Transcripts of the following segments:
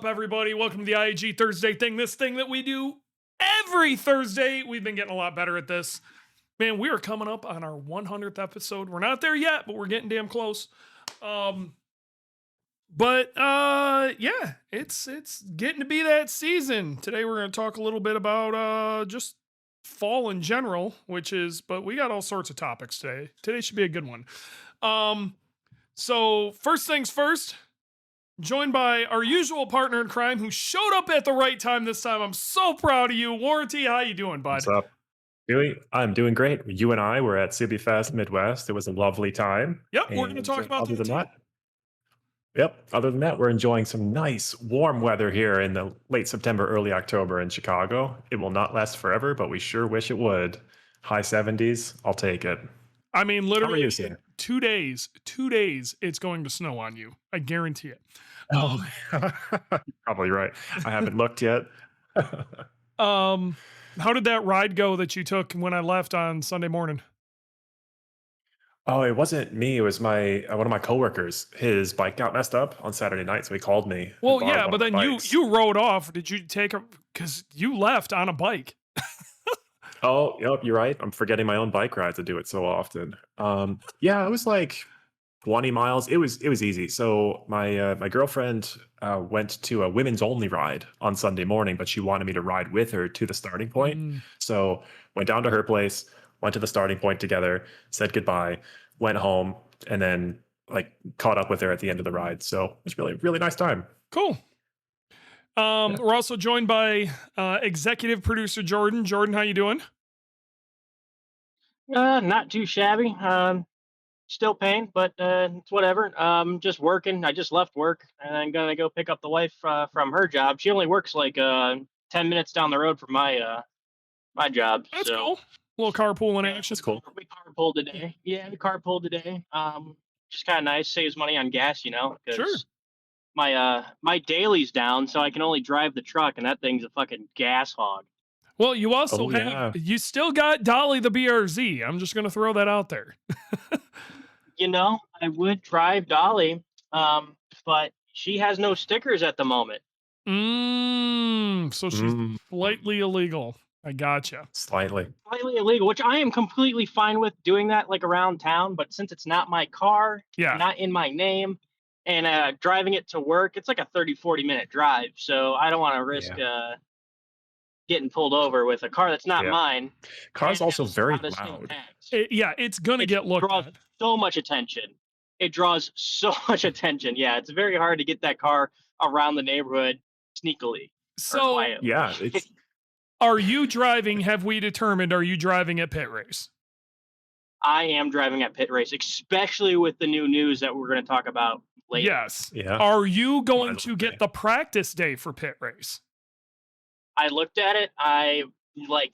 up, everybody? Welcome to the IAG Thursday thing. This thing that we do every Thursday. We've been getting a lot better at this. Man, we are coming up on our 100th episode. We're not there yet, but we're getting damn close. Yeah, it's getting to be that season. Today we're going to talk a little bit about just fall in general, but we got all sorts of topics today. Today should be a good one. So first things first, joined by our usual partner in crime who showed up at the right time this time. I'm so proud of you. Warranty, how you doing, bud? What's up? I'm doing great. You and I were at CB Fest Midwest. It was a lovely time. Yep, we're going to talk about other that than too. other than that, we're enjoying some nice warm weather here in the late September, early October in Chicago. It will not last forever, but we sure wish it would. High 70s, I'll take it. I mean, How are literally you seeing? 2 days, it's going to snow on you. I guarantee it. Oh, you're probably right. I haven't looked yet. How did that ride go that you took when I left on Sunday morning? Oh, it wasn't me. It was my one of my coworkers. His bike got messed up on Saturday night, so he called me. and Well, borrowed yeah, one but of my then bikes. you rode off. Did you take a, because you left on a bike? Oh, yep, you're right. I'm forgetting my own bike rides. I do it so often. Yeah, it was like 20 miles. It was easy. So my girlfriend went to a women's only ride on Sunday morning, but she wanted me to ride with her to the starting point. Mm. So went down to her place, went to the starting point together, said goodbye, went home, and then like caught up with her at the end of the ride. So it was really nice time. Cool. Yeah. We're also joined by executive producer Jordan. Jordan, how you doing? Not too shabby. Still pain, but it's whatever. Just working. I just left work, and I'm gonna go pick up the wife from her job. She only works like 10 minutes down the road from my job. That's So cool. A little carpooling yeah, action. That's cool. we carpooled today. Yeah, we carpooled today. Just kind of nice. Saves money on gas, Sure. because my daily's down, so I can only drive the truck, and that thing's a fucking gas hog. Well, you also Oh yeah. you still got Dolly the BRZ. I'm just going to throw that out there. I would drive Dolly, but she has no stickers at the moment. So she's Mm, slightly illegal. I gotcha. slightly. Slightly illegal, which I am completely fine with doing that, like around town. But since it's not my car, Yeah. not in my name, and driving it to work, it's like a 30-40 minute drive. So I don't want to risk Yeah. getting pulled over with a car that's not Yeah. mine Car's and also has very out of state loud. tax. It's going to It get looked draws at. so much attention. It draws so much attention. Yeah, it's very hard to get that car around the neighborhood sneakily or So quietly. Yeah, it's are you driving? Have we determined, are you driving at pit race? I am driving at pit race, especially with the new news that we're going to talk about later. Yes. yeah. Are you going Might as to well get be. the practice day for pit race? I looked at it. I like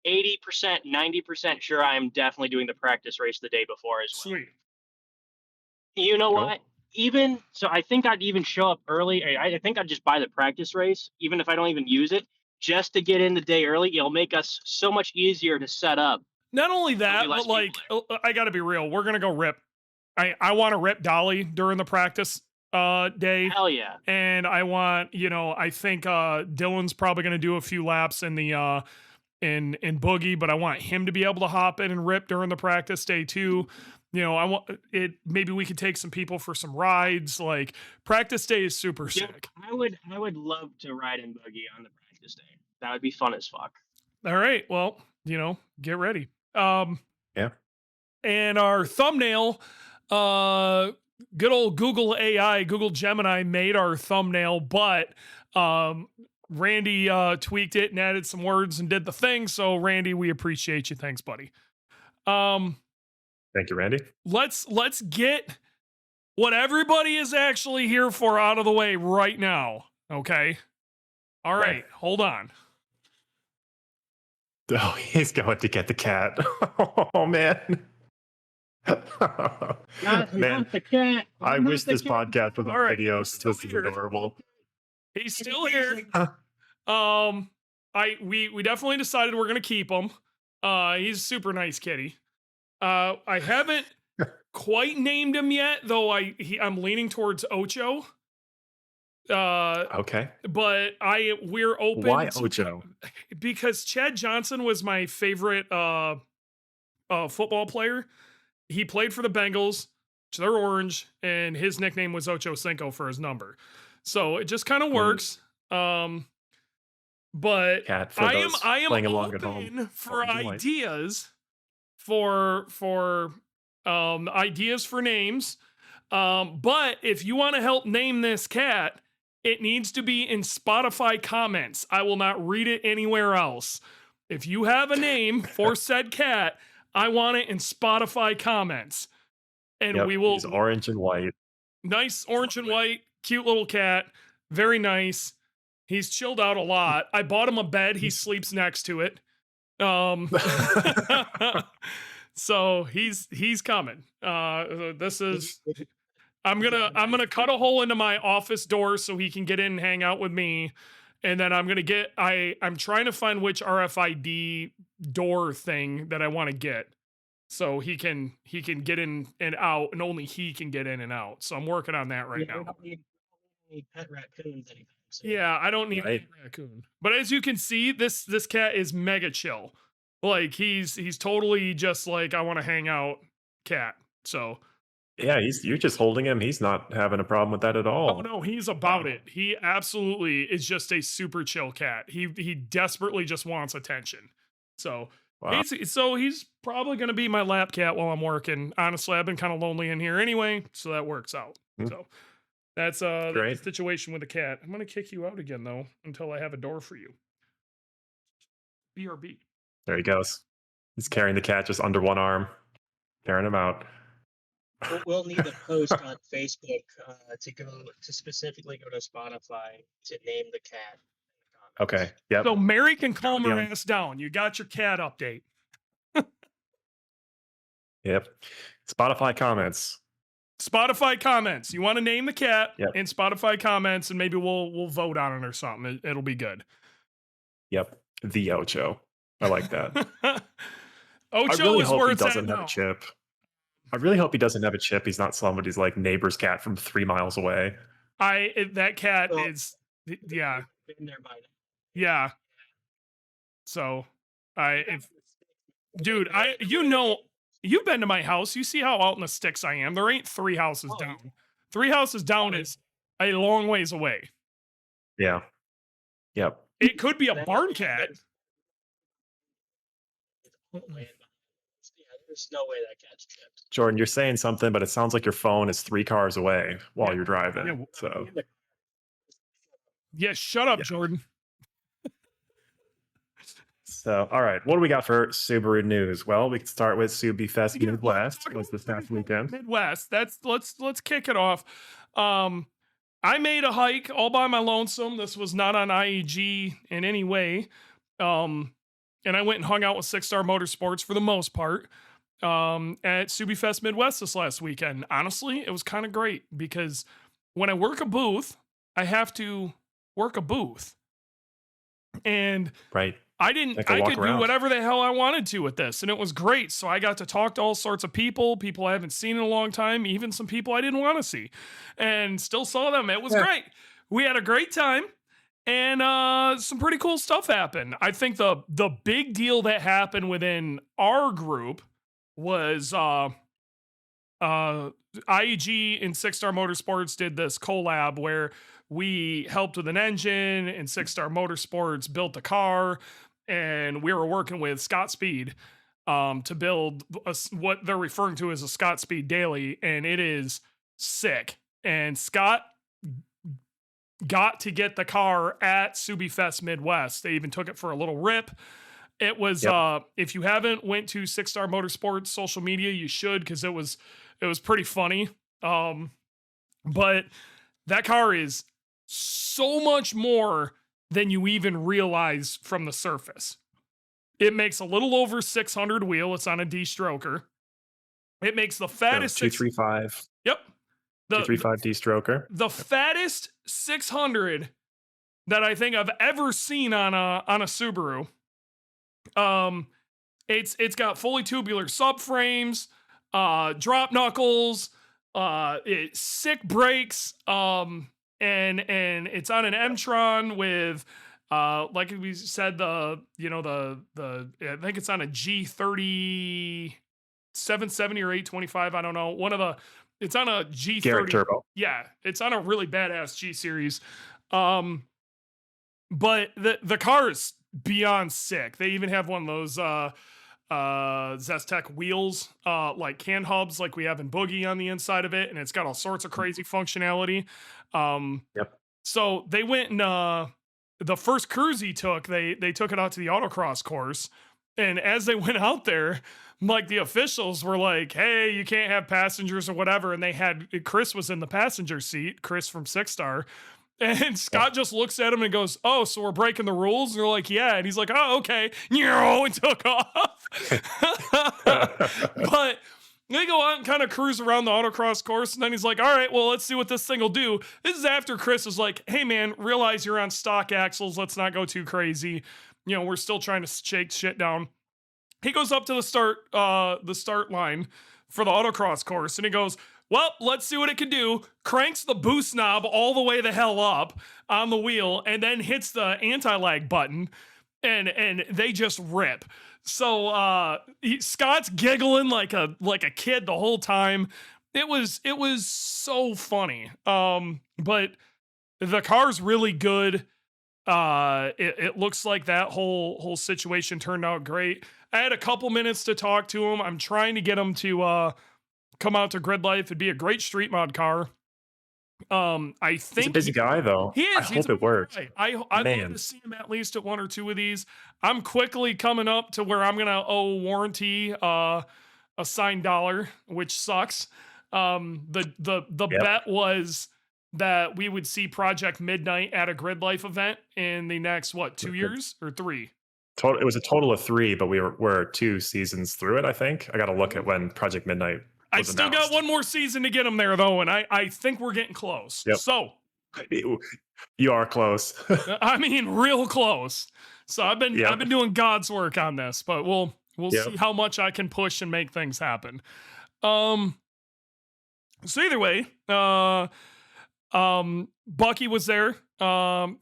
80%, 90% sure I am definitely doing the practice race the day before as well. Sweet. You know Cool. what? Even so, I think I'd even show up early. I think I'd just buy the practice race, even if I don't even use it, just to get in the day early. It'll make us so much easier to set up. Not only There'll that, be less but like, I got to be real. We're going to go rip. I want to rip Dolly during the practice day. Hell yeah. And I want, I think Dylan's probably going to do a few laps in the in Boogie, but I want him to be able to hop in and rip during the practice day too. I want it. Maybe we could take some people for some rides. Like practice day is super Yeah, sick. I would love to ride in buggy on the practice day. That would be fun as fuck. All right. Well, get ready. Yeah. And our thumbnail, good old Google AI, Google Gemini made our thumbnail, but Randy tweaked it and added some words and did the thing. So Randy, we appreciate you. Thanks, buddy. Thank you, Randy. Let's get what everybody is actually here for out of the way right now. Okay. All right. Hold on. Oh, he's going to get the cat. Oh man. Not Man, the cat. I Not wish the this cat. podcast was on All right, video. he's This still is here. adorable. He's still here. Huh. We definitely decided we're gonna keep him. He's a super nice kitty. I haven't quite named him yet, though I'm leaning towards Ocho. Okay. but we're Why open to Ocho? because Chad Johnson was my favorite football player. He played for the Bengals. So they're orange, and his nickname was Ocho Cinco for his number. So it just kind of Mm, works. Um, but cat for those I am playing along at home. open for Orange and white. ideas for ideas for names. But if you want to help name this cat, it needs to be in Spotify comments. I will not read it anywhere else. If you have a name for said cat, I want it in Spotify comments. And we Yep, will he's orange and white. nice orange and white, cute little cat, very nice. He's chilled out a lot. I bought him a bed. He sleeps next to it. Um so he's coming. This is I'm gonna cut a hole into my office door so he can get in and hang out with me. And then I'm gonna get I'm trying to find which RFID door thing that I want to get. So he can get in and out, and only he can get in and out. So I'm working on that right Yeah, we now. don't need pet raccoons anytime soon. Yeah, I don't need Right. a raccoon. But as you can see, this cat is mega chill. Like he's totally just like I want to hang out cat. So Yeah, you're just holding him. He's not having a problem with that at oh all. no, he's about it. He absolutely is just a super chill cat. He desperately just wants attention. So Wow. he's probably gonna be my lap cat while I'm working. Honestly, I've been kind of lonely in here anyway, so that works out. Mm, So that's great. the situation with the cat. I'm gonna kick you out again though until I have a door for you. BRB. There he goes. He's carrying the cat just under one arm, carrying him out. We'll need a post on Facebook to specifically go to Spotify to name the cat in the Okay. comments. Yep. So Mary can calm her Yeah. ass down. You got your cat update. Yep. Spotify comments. Spotify comments. You want to name the cat Yep. in Spotify comments, and maybe we'll vote on it or something. It'll be good. Yep. The Ocho. I like that. I Ocho really is hope where he it's at doesn't have now. a chip. I really hope he doesn't have a chip. He's not somebody's like neighbor's cat from 3 miles away. That cat Well, is yeah. been there by now. Yeah. So if dude, Right you away. know, you've been to my house. You see how out in the sticks I am. There ain't 3 houses Oh, yeah. down. 3 houses down Oh, is a long ways away. Yeah. Yep. It could be a That- barn cat. It's all the way in behind. Yeah, there's no way that cat's chipped. Jordan, you're saying something, but it sounds like your phone is 3 cars away while you're driving. Yeah, So, Yeah, shut up, Yeah. Jordan. all right. What do we got for Subaru news? Well, we can start with Subi Fest Yeah, Midwest. talk Was about this past Midwest. weekend? Midwest. Let's kick it off. I made a hike all by my lonesome. This was not on IAG in any way. And I went and hung out with Six Star Motorsports for the most part. At Subi Fest Midwest this last weekend. Honestly, it was kind of great because when I work a booth, I have to work a booth. And Right. I Take a walk could do around. whatever the hell I wanted to with this, and it was great. So I got to talk to all sorts of people I haven't seen in a long time, even some people I didn't want to see, and still saw them. It was Yeah. great. We had a great time, and some pretty cool stuff happened. I think the big deal that happened within our group was IAG and Six Star Motorsports did this collab where we helped with an engine, and Six Star Motorsports built a car, and we were working with Scott Speed to build what they're referring to as a Scott Speed Daily, and it is sick. And Scott got to get the car at Subi Fest Midwest. They even took it for a little rip. It was if you haven't went to Six Star Motorsports social media, you should, because it was pretty funny. But that car is so much more than you even realize from the surface. It makes a little over 600 wheel. It's on a D-stroker. It makes the fattest 235. Yep. 235 D-stroker. The fattest 600 that I think I've ever seen on a Subaru. It's got fully tubular subframes, drop knuckles, sick brakes. and it's on an M-tron with like we said, the I think it's on a G30 770 or 825, I don't know. It's on a Garrett G30. Turbo. Yeah, it's on a really badass G series. Um but the car is beyond sick. They even have one of those Zestec wheels, like can hubs like we have in Boogie on the inside of it, and it's got all sorts of crazy functionality. Um Yep. so they went and the first cruise he took, they took it out to the autocross course. And as they went out there, like the officials were like, "Hey, you can't have passengers or whatever." And they had Chris was in the passenger seat, Chris from Six Star. And Scott just looks at him and goes, "Oh, so we're breaking the rules?" And they're like, "Yeah." And he's like, "Oh, okay." And took off. But they go out and kind of cruise around the autocross course. And then he's like, "All right, well, let's see what this thing will do." This is after Chris was like, "Hey, man, realize you're on stock axles. Let's not go too crazy. We're still trying to shake shit down." He goes up to the start line for the autocross course, and he goes, "Well, let's see what it can do." Cranks the boost knob all the way the hell up on the wheel, and then hits the anti-lag button, and they just rip. So Scott's giggling like a kid the whole time. It was so funny. But the car's really good. It looks like that whole situation turned out great. I had a couple minutes to talk to him. I'm trying to get him to come out to Grid Life. It'd be a great street mod car. I think He's a busy guy, though. he is. I hope it works. I'd love Man. to see him at least at one or two of these. I'm quickly coming up to where I'm gonna owe warranty a signed dollar, which sucks. The Yep. bet was that we would see Project Midnight at a Grid Life event in the next 2 years or 3? It was a total of 3, but we're 2 seasons through it, I think. I got to look at when Project Midnight I was still got announced. one more season to get them there though, and I think we're getting close. Yep. So You are close. I mean, real close. So I've been Yep. doing God's work on this, but we'll Yep. see how much I can push and make things happen. So either way, Bucky was there.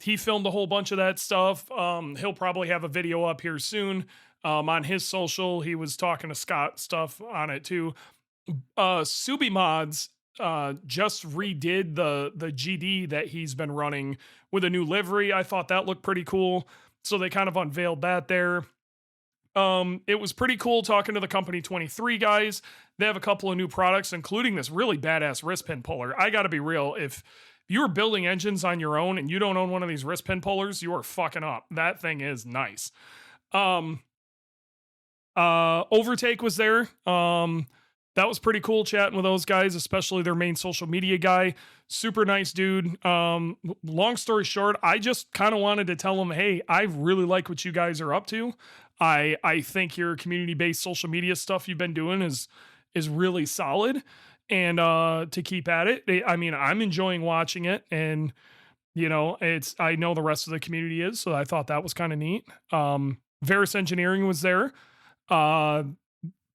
He filmed a whole bunch of that stuff. He'll probably have a video up here soon. On his social, he was talking to Scott stuff on it too. Subi Mods just redid the GD that he's been running with a new livery. I thought that looked pretty cool. So they kind of unveiled that there. It was pretty cool talking to the Company 23 guys. They have a couple of new products, including this really badass wrist pin puller. I gotta be real. If you're building engines on your own and you don't own one of these wrist pin pullers, you are fucking up. That thing is nice. Overtake was there. That was pretty cool chatting with those guys, especially their main social media guy. Super nice dude. Long story short, I just kind of wanted to tell him, hey, I really like what you guys are up to. I think your community-based social media stuff you've been doing is really solid, and to keep at it. I mean, I'm enjoying watching it, and I know the rest of the community is, so I thought that was kind of neat. Varus Engineering was there.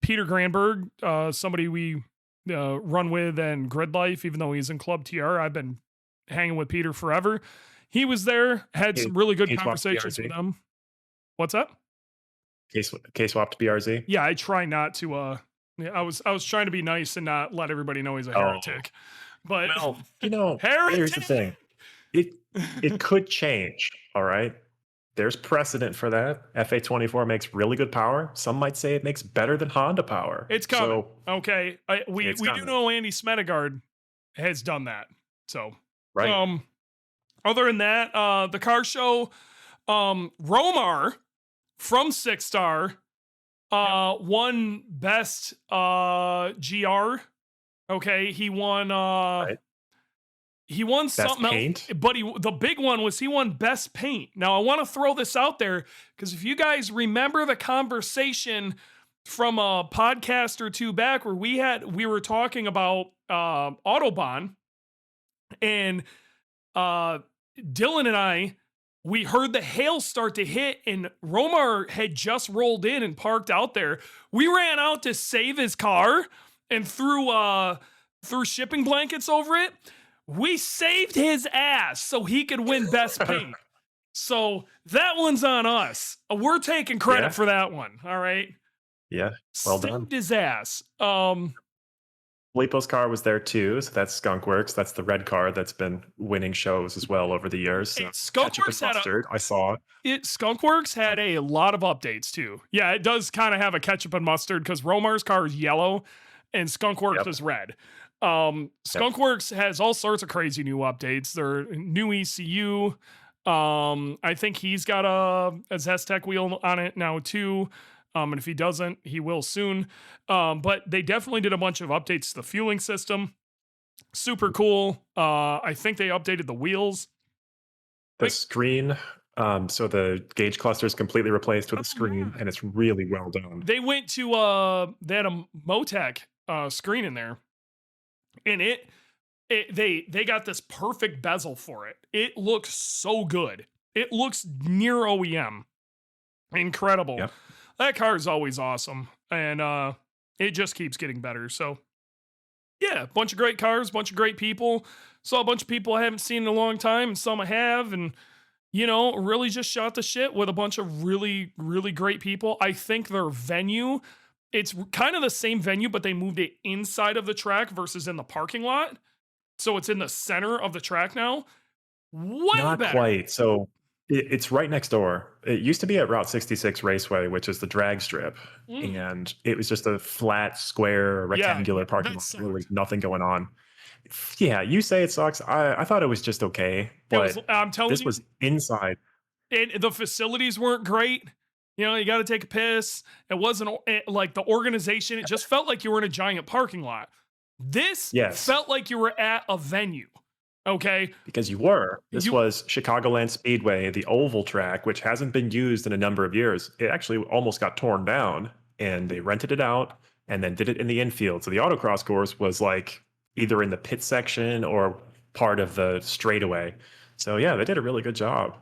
Peter Granberg, somebody we run with and Grid Life, even though he's in Club TR. I've been hanging with Peter forever. He was there, had some really good conversations with him. What's up? K-swapped BRZ? Yeah, I try not to. I was trying to be nice and not let everybody know he's a heretic. But well, heretic! Here's the thing. It could change, all right? There's precedent for that. FA24 makes really good power. Some might say it makes better than Honda power. It's coming. So, okay. We do know Andy Smedegaard has done that. So, right. Other than that, the car show, Romar from Six Star won best GR. Okay, he won Right. he won Best something paint? else, but the big one was he won best paint. Now I want to throw this out there because if you guys remember the conversation from a podcast or two back where we were talking about Autobahn, and Dylan and I, we heard the hail start to hit, and Romar had just rolled in and parked out there. We ran out to save his car and threw shipping blankets over it. We saved his ass so he could win best paint. So that one's on us. We're taking credit Yeah, for that one. All right. yeah. Well done. Saved his ass. Filippo's car was there too, so that's Skunk Works. That's the red car that's been winning shows as well over the years. So ketchup and Skunkworks had a mustard, I saw. Skunkworks had a lot of updates too. Yeah, it does kind of have a ketchup and mustard because Romar's car is yellow and Skunkworks Yep, is red. yep. Skunkworks has all sorts of crazy new updates. Their new ECU. I think he's got a Zestec wheel on it now too. And if he doesn't, he will soon. But they definitely did a bunch of updates to the fueling system. Super cool. I think they updated the wheels. The Like, screen, so the gauge cluster is completely replaced with a oh screen, yeah. and it's really well done. They went to they had a Motec screen in there, and they got this perfect bezel for it. It looks so good. It looks near OEM. Incredible. Yep. That car is always awesome, and it just keeps getting better. So yeah, bunch of great cars, bunch of great people. Saw a bunch of people I haven't seen in a long time, and some I have, and really just shot the shit with a bunch of really, really great people. I think their venue, it's kind of the same venue, but they moved it inside of the track versus in the parking lot. So it's in the center of the track now. Way Not better. quite. So it's right next door. It used to be at Route 66 Raceway, which is the drag strip, Mm. and it was just a flat, square, Yeah, rectangular parking lot. that's There was nothing going on. Yeah, you say it sucks. I thought it was just okay, but I'm telling this you, was inside. the facilities weren't great. You got to take a piss. It wasn't like the organization. It just felt like you were in a giant parking lot. This Yes, felt like you were at a venue. Okay. because you were. This You, was Chicagoland Speedway, the oval track, which hasn't been used in a number of years. It actually almost got torn down, and they rented it out and then did it in the infield. So the autocross course was like either in the pit section or part of the straightaway. So yeah, they did a really good job.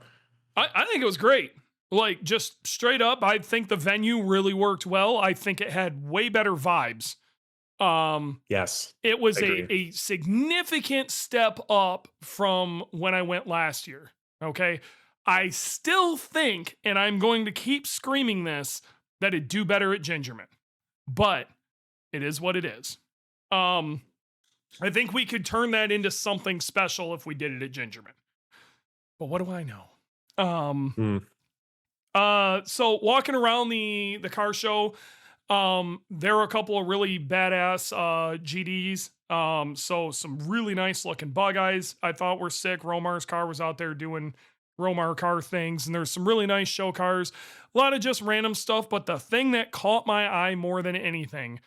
I think it was great. Like, just straight up, I think the venue really worked well. I think it had way better vibes. Yes, It was I agree. a significant step up from when I went last year. Okay. I still think, and I'm going to keep screaming this, that it'd do better at Gingerman. But it is what it is. I think we could turn that into something special if we did it at Gingerman. But what do I know? Hmm. So walking around the car show, there were a couple of really badass GDs. So some really nice looking bug eyes I thought were sick. Romar's car was out there doing Romar car things, and there's some really nice show cars. A lot of just random stuff, but the thing that caught my eye more than anything,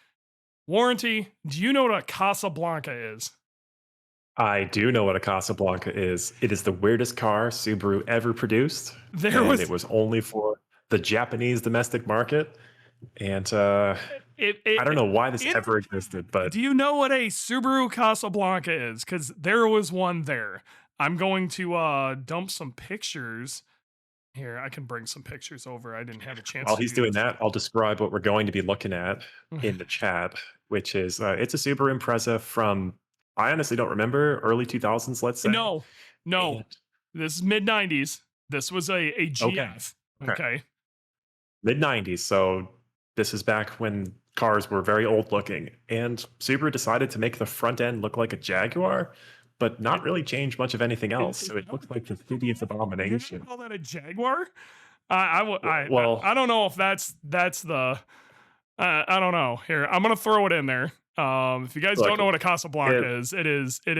Warranty, do you know what a Casablanca is? I do know what a Casablanca is. It is the weirdest car Subaru ever produced, There and it was was only for the Japanese domestic market. And it I don't know why this it ever existed, but Do you know what a Subaru Casablanca is? Because there was one there. I'm going to dump some pictures. Here, I can bring some pictures over. I didn't have a chance while to he's do doing this. that, I'll describe what we're going to be looking at in the chat, which is it's a Subaru Impreza from, I honestly don't remember, early 2000s, let's say. No, no. And This is mid 90s. This was a okay, GF. okay, Okay. mid 90s. So this is back when cars were very old looking, and Subaru decided to make the front end look like a Jaguar, but not It, really change much of anything else. it, So it no, looked like the hideous you're gonna abomination. call that a Jaguar? I Well, don't know if that's the I don't know. Here, I'm gonna throw it in there. If you guys don't look, know what a Casablanca it, is, it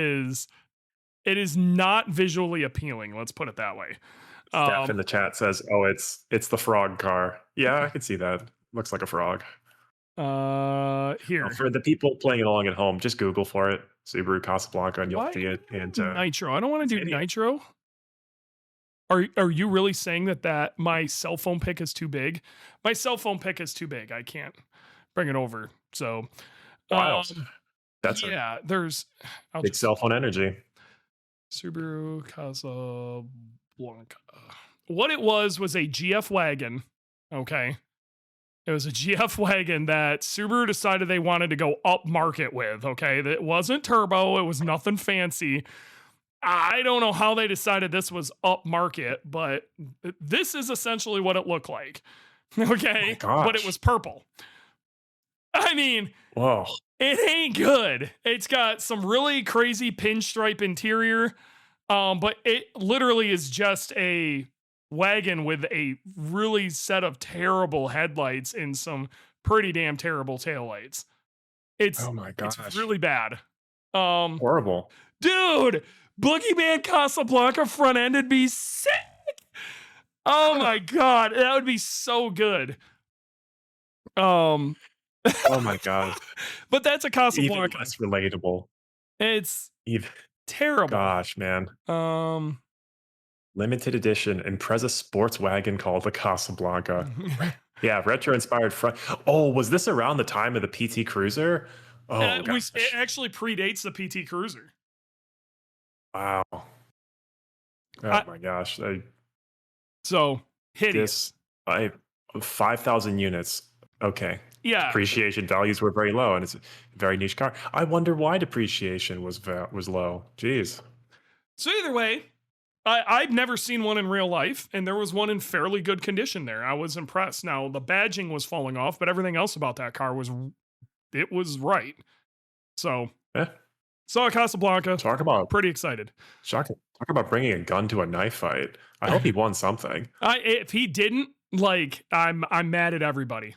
is not visually appealing. Let's put it that way. Steph in Um, the chat says, "Oh, it's the frog car." Yeah, I could see that. Looks like a frog. here. For the people playing along at home, just Google for it, Subaru Casablanca, and you'll Why see do it. I And do nitro? I don't want it's to do hideous. nitro. Are you really saying that my cell phone pic is too big? My cell phone pic is too big. I can't bring it over. So, Wild. um, That's a yeah, I'll big just cell phone energy. Subaru Casablanca. What it was a GF wagon. Okay. It was a GF wagon that Subaru decided they wanted to go up market with. Okay. That wasn't turbo. It was nothing fancy. I don't know how they decided this was up market, but this is essentially what it looked like. My Okay. But it was gosh. purple. I mean, Whoa. it ain't good. It's got some really crazy pinstripe interior, but it literally is just a wagon with a really set of terrible headlights and some pretty damn terrible taillights. It's Oh my it's gosh. really bad. Um, Horrible. dude, Boogeyman Casablanca front end would be sick. Oh my god, that would be so good. Um, Oh my god. but that's a Even Casablanca. less relatable. It's Even terrible. gosh, man. Um, Limited edition Impreza sports wagon called the Casablanca. Yeah, retro inspired front. Oh, was this around the time of the PT Cruiser? Oh it gosh. actually predates the PT Cruiser. Wow. Oh I, my gosh. so hideous. This I 5,000 units. Okay. Yeah. Depreciation values were very low, and it's a very niche car. I wonder why depreciation was low. Jeez. So either way, I've never seen one in real life, and there was one in fairly good condition there. I was impressed. Now the badging was falling off, but everything else about that car was right. So Eh, saw a Casablanca. talk about Pretty excited. shocking. Talk about bringing a gun to a knife fight. I hope he won something. If he didn't, like, I'm mad at everybody.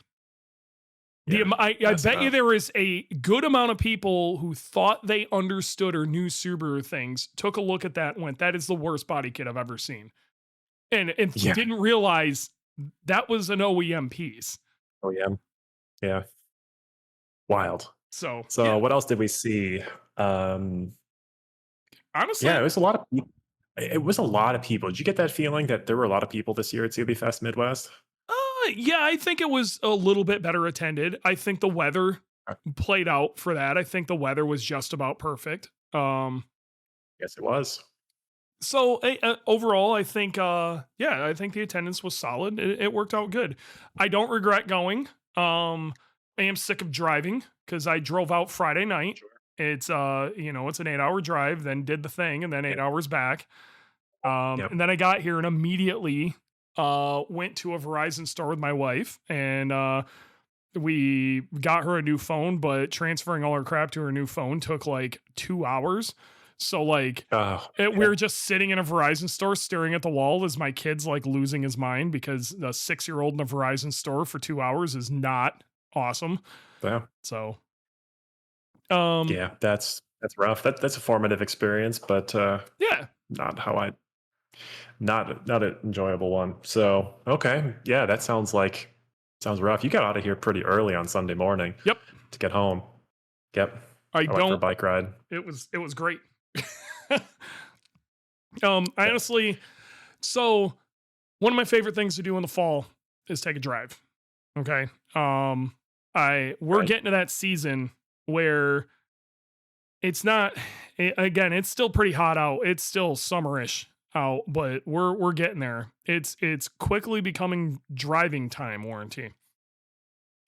Yeah, I that's bet you enough. there is a good amount of people who thought they understood or knew Subaru things, took a look at that and went, that is the worst body kit I've ever seen. And Yeah. didn't realize that was an OEM piece. Oh yeah. Yeah. Wild. So So yeah, what else did we see? honestly, Yeah, it was a lot of people. It was a lot of people. Did you get that feeling that there were a lot of people this year at CB Fest Midwest? yeah, I think it was a little bit better attended. I think the weather played out for that. I think the weather was just about perfect. Yes, it was. So overall, I think, I think the attendance was solid. It worked out good. I don't regret going. I am sick of driving because I drove out Friday night. Sure. It's it's an 8-hour drive, then did the thing, and then 8 hours back. Yep. And then I got here and immediately went to a Verizon store with my wife, and we got her a new phone, but transferring all her crap to her new phone took like 2 hours. So like Oh, we yeah. were just sitting in a Verizon store staring at the wall as my kid's like losing his mind because the 6-year-old in a Verizon store for 2 hours is not awesome. Yeah. So Yeah, that's rough. That's a formative experience, but yeah. not how I not an enjoyable one. So okay, yeah, that sounds rough. You got out of here pretty early on Sunday morning Yep. to get home. Yep, I I went for a don't bike ride. it was great. I honestly, so one of my favorite things to do in the fall is take a drive. Okay. We're Right. getting to that season where it's not again, it's still pretty hot out. It's still summerish out, but we're getting there. It's quickly becoming driving time warranty.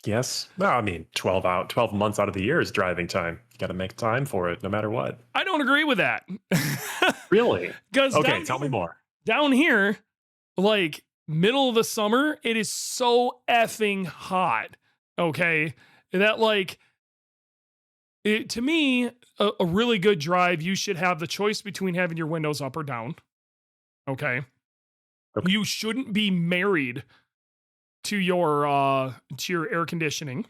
Yes. Well, I mean, 12 months out of the year is driving time. You got to make time for it, no matter what. I don't agree with that. Really? Because Okay, tell me more. down here, like middle of the summer, it is so effing hot. Okay. That like to me, a really good drive, you should have the choice between having your windows up or down. Okay. Okay. You shouldn't be married to your air conditioning.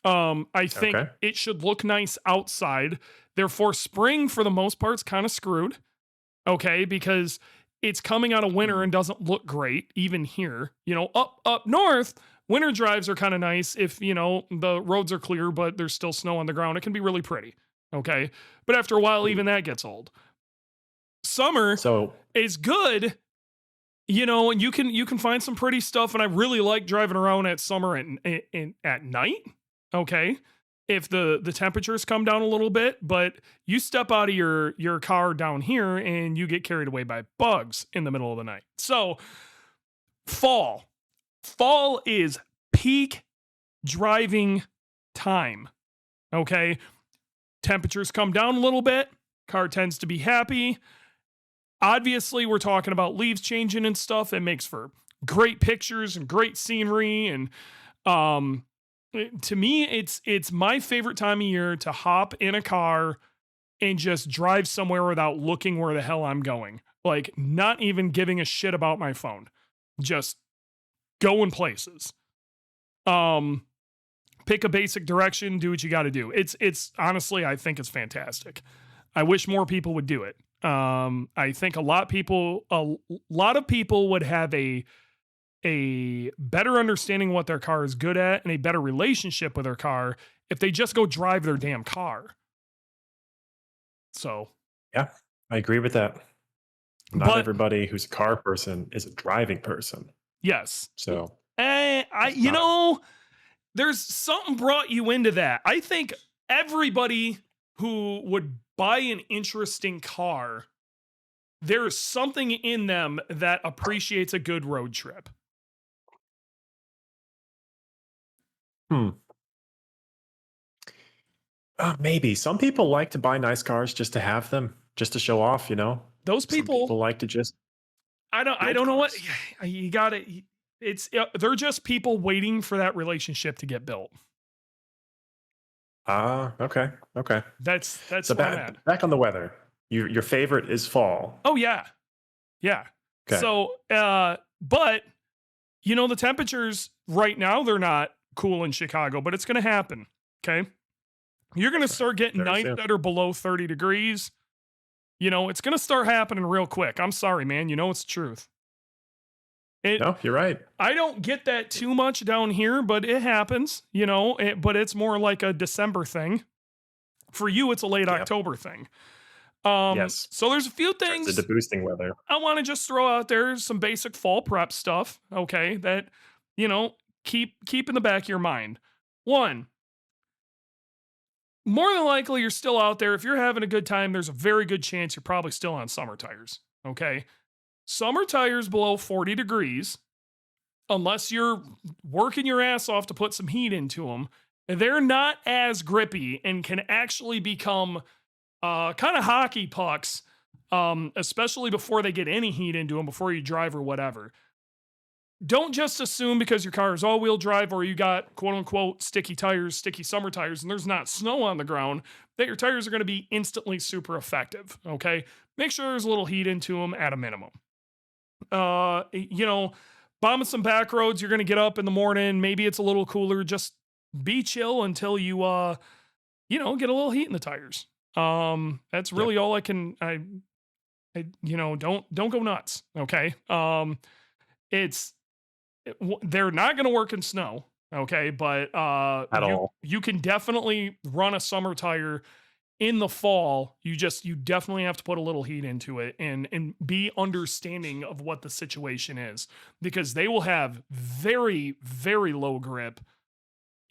I think Okay. it should look nice outside. Therefore, spring for the most part's kind of screwed. Okay, because it's coming out of winter and doesn't look great even here. Up north, winter drives are kind of nice if the roads are clear, but there's still snow on the ground. It can be really pretty. Okay, but after a while, even that gets old. Summer So, is good, and you can find some pretty stuff. And I really like driving around at summer at night. Okay, if the temperatures come down a little bit, but you step out of your car down here and you get carried away by bugs in the middle of the night. So fall is peak driving time. Okay. Temperatures come down a little bit. Car tends to be happy. Obviously, we're talking about leaves changing and stuff. It makes for great pictures and great scenery. And to me, it's my favorite time of year to hop in a car and just drive somewhere without looking where the hell I'm going. Like, not even giving a shit about my phone. Just going places. Pick a basic direction, do what you got to do. It's honestly, I think it's fantastic. I wish more people would do it. I think a lot of people would have a better understanding of what their car is good at and a better relationship with their car if they just go drive their damn car. So, Yeah, I agree with that. Not but everybody who's a car person is a driving person. yes, So I it's you not. know, there's something brought you into that. I think everybody who would buy an interesting car, there's something in them that appreciates a good road trip. Hmm. Maybe some people like to buy nice cars just to have them, just to show off. Those Some people people, like to just I build don't know what cars. you got to they're just people waiting for that relationship to get built. Ah, okay, okay. That's So where I'm at. back on the weather. Your favorite is fall. Oh yeah. Yeah. Okay. So but the temperatures right now, they're not cool in Chicago, but it's going to happen. Okay. You're going to start getting Very nights soon. that are below 30 degrees. It's going to start happening real quick. I'm sorry, man. It's the truth. No, you're right. I don't get that too much down here, but it happens, but it's more like a December thing. For you, it's a late Yep. October thing. Yes. So there's a few Turns things into boosting weather. I want to just throw out there, some basic fall prep stuff, okay, that, keep in the back of your mind. One, more than likely you're still out there. If you're having a good time, there's a very good chance you're probably still on summer tires, okay? Summer tires below 40 degrees, unless you're working your ass off to put some heat into them, they're not as grippy and can actually become kind of hockey pucks, especially before they get any heat into them, before you drive or whatever. Don't just assume because your car is all-wheel drive or you got quote-unquote sticky tires, sticky summer tires, and there's not snow on the ground, that your tires are going to be instantly super effective, okay? Make sure there's a little heat into them at a minimum. Bombing some back roads, you're going to get up in the morning, maybe it's a little cooler, just be chill until you, get a little heat in the tires. That's really all I can, don't go nuts, okay? They're not going to work in snow, okay? But At all. you can definitely run a summer tire in the fall. You definitely have to put a little heat into it and be understanding of what the situation is, because they will have very, very low grip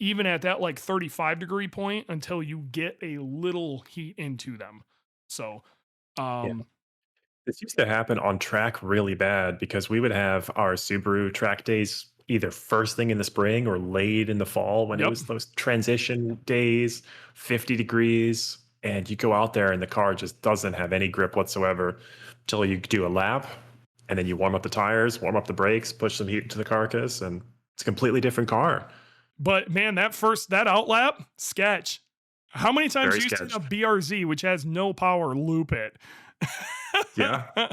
even at that like 35-degree point until you get a little heat into them. So, Yeah. This used to happen on track really bad because we would have our Subaru track days either first thing in the spring or late in the fall when it Yep. was those transition days, 50 degrees, and you go out there and the car just doesn't have any grip whatsoever until you do a lap, and then you warm up the tires, warm up the brakes, push some heat into the carcass, and it's a completely different car. But man, that outlap, sketch. How many times Very you seen sketch. a BRZ, which has no power, loop it? Yeah. It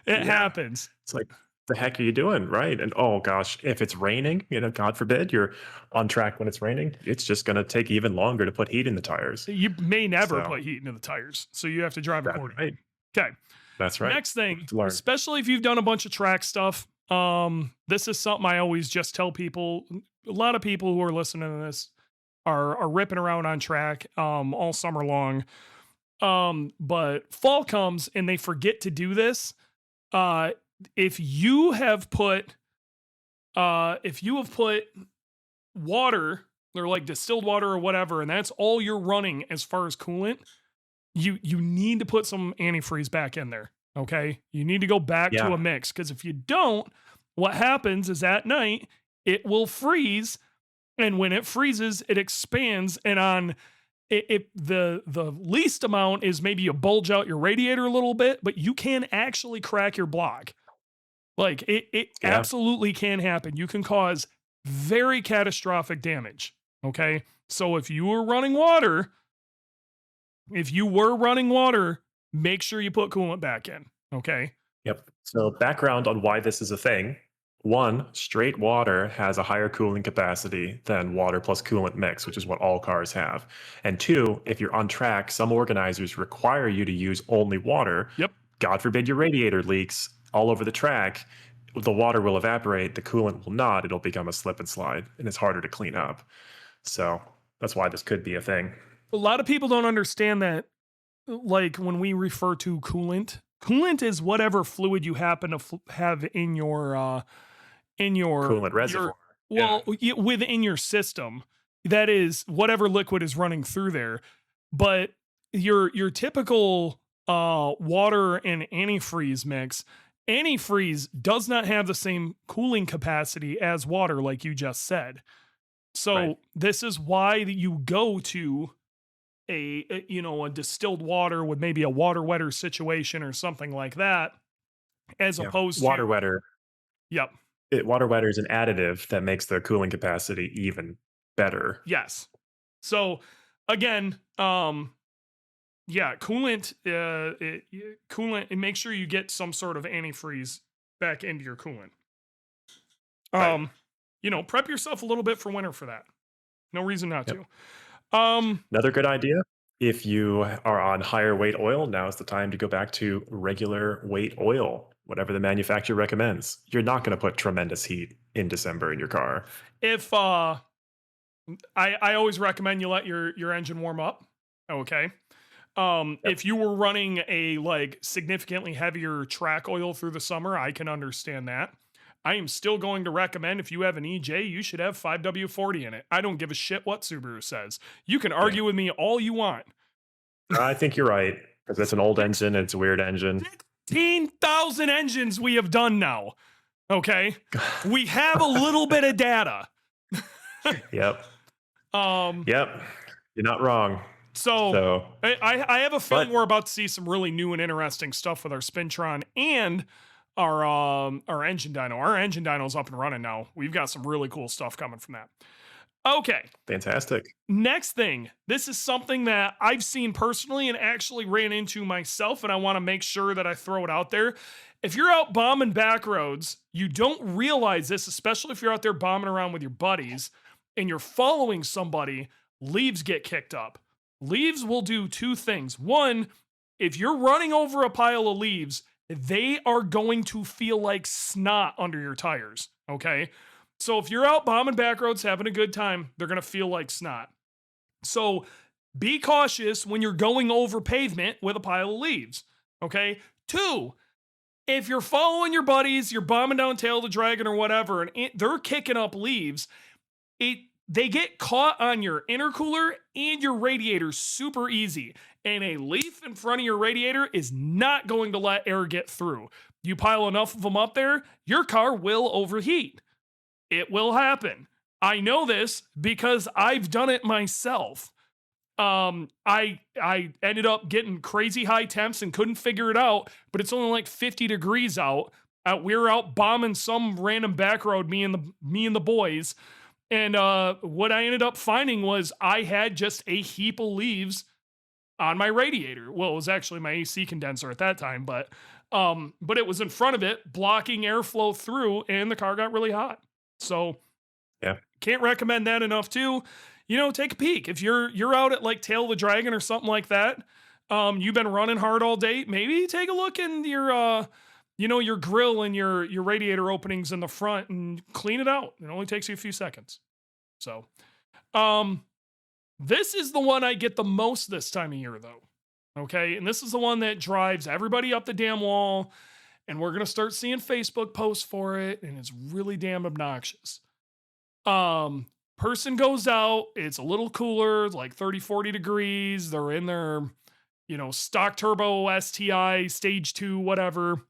Yeah. happens. It's like, the heck are you doing? Right. And oh gosh, if it's raining, God forbid you're on track when it's raining, it's just going to take even longer to put heat in the tires. You may never So put heat into the tires, so you have to drive that's accordingly. right. Okay. That's right. Next thing, To learn. especially if you've done a bunch of track stuff, this is something I always just tell people. A lot of people who are listening to this are ripping around on track all summer long. But fall comes and they forget to do this. If you have put water, or like distilled water or whatever, and that's all you're running as far as coolant, you need to put some antifreeze back in there. Okay. You need to go back to Yeah. a mix, because if you don't, what happens is at night it will freeze. And when it freezes, it expands. And on the least amount is maybe you bulge out your radiator a little bit, but you can actually crack your block. Like it Yeah. absolutely can happen. You can cause very catastrophic damage. Okay. So if you were running water, make sure you put coolant back in. Okay. Yep. So, background on why this is a thing. One, straight water has a higher cooling capacity than water plus coolant mix, which is what all cars have. And two, if you're on track, some organizers require you to use only water. Yep. God forbid your radiator leaks all over the track. The water will evaporate, the coolant will not. It'll become a slip and slide, and it's harder to clean up. So, that's why this could be a thing. A lot of people don't understand that, like when we refer to coolant is whatever fluid you happen to have in your Coolant reservoir. within your system. That is whatever liquid is running through there. But your typical water and antifreeze mix, antifreeze does not have the same cooling capacity as water, like you just said. So Right. this is why you go to a distilled water with maybe a water wetter situation or something like that, as Yeah. opposed Water to wetter. yep. Water wetter is an additive that makes the cooling capacity even better. Yes. So again, coolant, coolant, and make sure you get some sort of antifreeze back into your coolant. Right. Prep yourself a little bit for winter for that. No reason not Yep. to. Another good idea, if you are on higher weight oil, now is the time to go back to regular weight oil, whatever the manufacturer recommends. You're not going to put tremendous heat in December in your car. If I always recommend you let your engine warm up. Okay. Yep. If you were running a like significantly heavier track oil through the summer, I can understand that. I am still going to recommend if you have an EJ, you should have 5W40 in it. I don't give a shit what Subaru says. You can argue with me all you want. I think you're right, because it's an old engine, it's a weird engine. 15,000 engines we have done now. Okay. We have a little bit of data. Yep. Um, Yep. You're not wrong. So I have a feeling But- we're about to see some really new and interesting stuff with our Spintron and our engine dyno. Our engine dyno's up and running now. We've got some really cool stuff coming from that. Okay. Fantastic. Next thing. This is something that I've seen personally and actually ran into myself, and I want to make sure that I throw it out there. If you're out bombing back roads, you don't realize this, especially if you're out there bombing around with your buddies and you're following somebody, leaves get kicked up. Leaves will do two things. One, if you're running over a pile of leaves, they are going to feel like snot under your tires, okay? So if you're out bombing back roads, having a good time, they're going to feel like snot. So be cautious when you're going over pavement with a pile of leaves, okay? Two, if you're following your buddies, you're bombing down Tail of the Dragon or whatever, and they're kicking up leaves, they get caught on your intercooler and your radiator super easy. And a leaf in front of your radiator is not going to let air get through. You pile enough of them up there, your car will overheat. It will happen. I know this because I've done it myself. I ended up getting crazy high temps and couldn't figure it out, but it's only like 50 degrees out. We were out bombing some random back road, me and the boys. And what I ended up finding was I had just a heap of leaves on my radiator. Well, it was actually my AC condenser at that time, but it was in front of it, blocking airflow through, and the car got really hot. So Yeah. can't recommend that enough too. Take a peek. If you're out at like Tail of the Dragon or something like that, you've been running hard all day, maybe take a look in your your grill and your radiator openings in the front and clean it out. It only takes you a few seconds. So, this is the one I get the most this time of year though. Okay. And this is the one that drives everybody up the damn wall. And we're going to start seeing Facebook posts for it. And it's really damn obnoxious. Person goes out. It's a little cooler, like 30, 40 degrees. They're in their, stock turbo STI stage 2, whatever.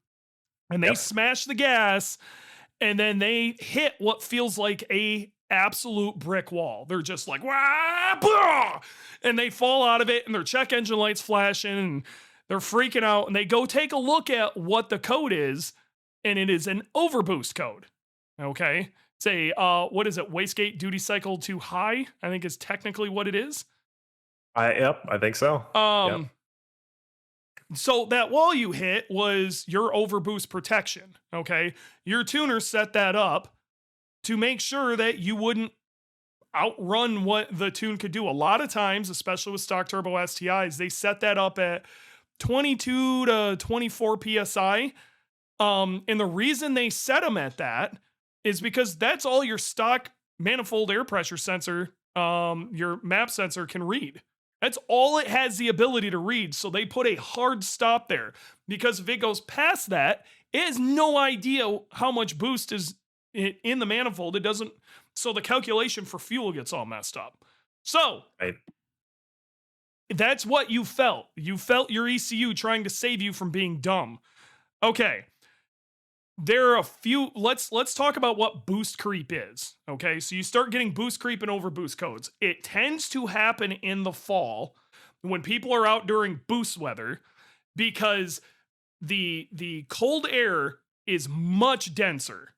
And they Yep. smash the gas and then they hit what feels like a absolute brick wall. They're just like, wah, blah, and they fall out of it, and their check engine lights flashing, and they're freaking out, and they go take a look at what the code is, and it is an overboost code. Okay. It's a, what is it? Wastegate duty cycle too high, I think is technically what it is. Yep, I think so. Yep. So that wall you hit was your overboost protection. Okay. Your tuner set that up to make sure that you wouldn't outrun what the tune could do. A lot of times, especially with stock turbo STIs, they set that up at 22 to 24 PSI. And the reason they set them at that is because that's all your stock manifold air pressure sensor, your map sensor can read. That's all it has the ability to read. So they put a hard stop there, because if it goes past that, it has no idea how much boost is in the manifold. It doesn't. So the calculation for fuel gets all messed up. So Right. that's what you felt. You felt your ECU trying to save you from being dumb. Okay. There are a few, let's talk about what boost creep is. Okay, so you start getting boost creep and overboost codes. It tends to happen in the fall when people are out during boost weather, because the cold air is much denser.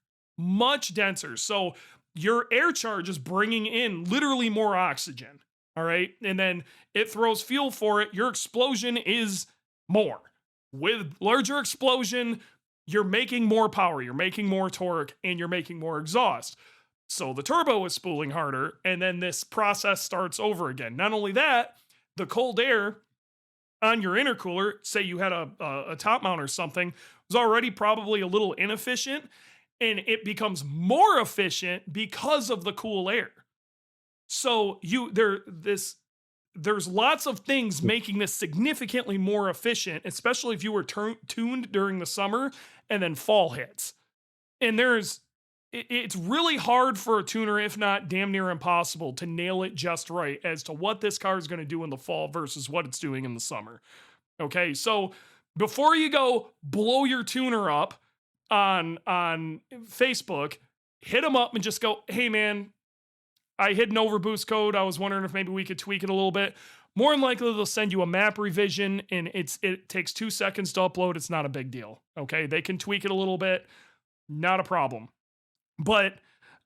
So your air charge is bringing in literally more oxygen. All right, and then it throws fuel for it. Your explosion is more. With larger explosion, you're making more power, you're making more torque, and you're making more exhaust. So the turbo is spooling harder, and then this process starts over again. Not only that, the cold air on your intercooler, say you had a top mount or something, was already probably a little inefficient, and it becomes more efficient because of the cool air. So there's lots of things making this significantly more efficient, especially if you were tuned during the summer and then fall hits. And it's really hard for a tuner, if not damn near impossible, to nail it just right as to what this car is going to do in the fall versus what it's doing in the summer. Okay, so before you go blow your tuner up on Facebook, hit them up and just go, hey man, I hit an overboost code. I was wondering if maybe we could tweak it a little bit. More than likely, they'll send you a map revision, and it takes 2 seconds to upload. It's not a big deal. Okay, they can tweak it a little bit, not a problem. But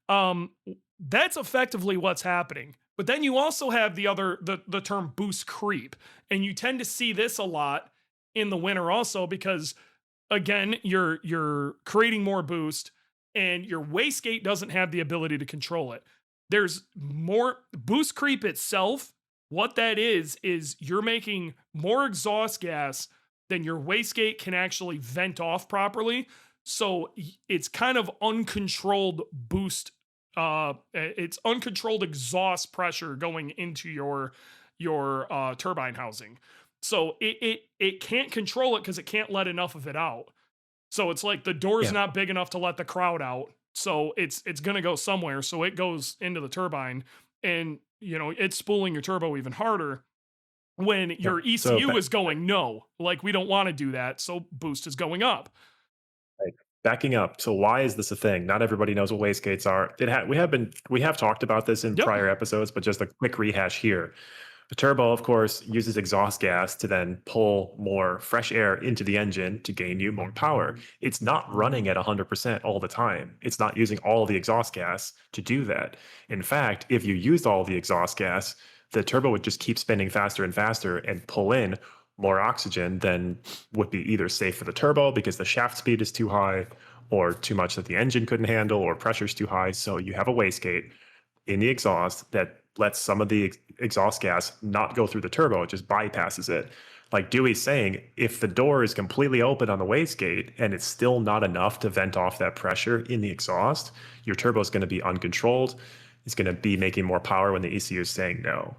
that's effectively what's happening. But then you also have the term boost creep, and you tend to see this a lot in the winter also, because again, you're creating more boost, and your wastegate doesn't have the ability to control it. There's more boost creep itself. What that is you're making more exhaust gas than your wastegate can actually vent off properly. So it's kind of uncontrolled boost. It's uncontrolled exhaust pressure going into your turbine housing. So it can't control it because it can't let enough of it out. So it's like the door's not big enough to let the crowd out. So it's going to go somewhere. So it goes into the turbine, and it's spooling your turbo even harder when your ECU is going, no, like we don't want to do that. So boost is going up. Right. Backing up. So why is this a thing? Not everybody knows what wastegates are. We have talked about this in prior episodes, but just a quick rehash here. The turbo, of course, uses exhaust gas to then pull more fresh air into the engine to gain you more power. It's not running at 100% all the time. It's not using all the exhaust gas to do that. In fact, if you used all the exhaust gas, the turbo would just keep spinning faster and faster and pull in more oxygen than would be either safe for the turbo because the shaft speed is too high, or too much that the engine couldn't handle, or pressure's too high. So you have a wastegate in the exhaust that lets some of the exhaust gas not go through the turbo. It just bypasses it. Like Dewey's saying, if the door is completely open on the wastegate and it's still not enough to vent off that pressure in the exhaust, your turbo is going to be uncontrolled. It's going to be making more power when the ECU is saying no.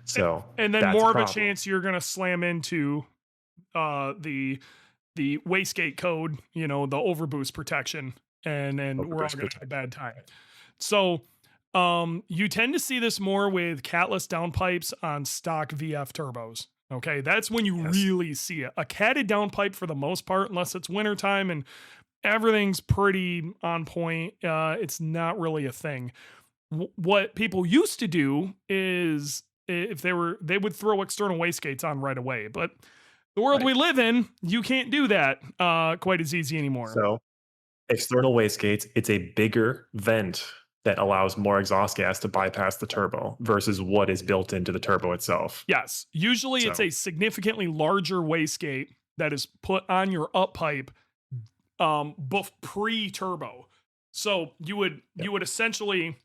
So and then more of a chance you're going to slam into the wastegate code, the overboost protection, and we're all going to have a bad time. So you tend to see this more with catless downpipes on stock VF turbos. Okay, that's when you really see it. A catted downpipe for the most part, unless it's wintertime and Everything's pretty on point. It's not really a thing. What people used to do is if they would throw external wastegates on right away, but the world Right. we live in, you can't do that quite as easy anymore. So external wastegates, it's a bigger vent that allows more exhaust gas to bypass the turbo versus what is built into the turbo itself. Yes, usually it's So, a significantly larger wastegate that is put on your up pipe pre-turbo. So yep, you would essentially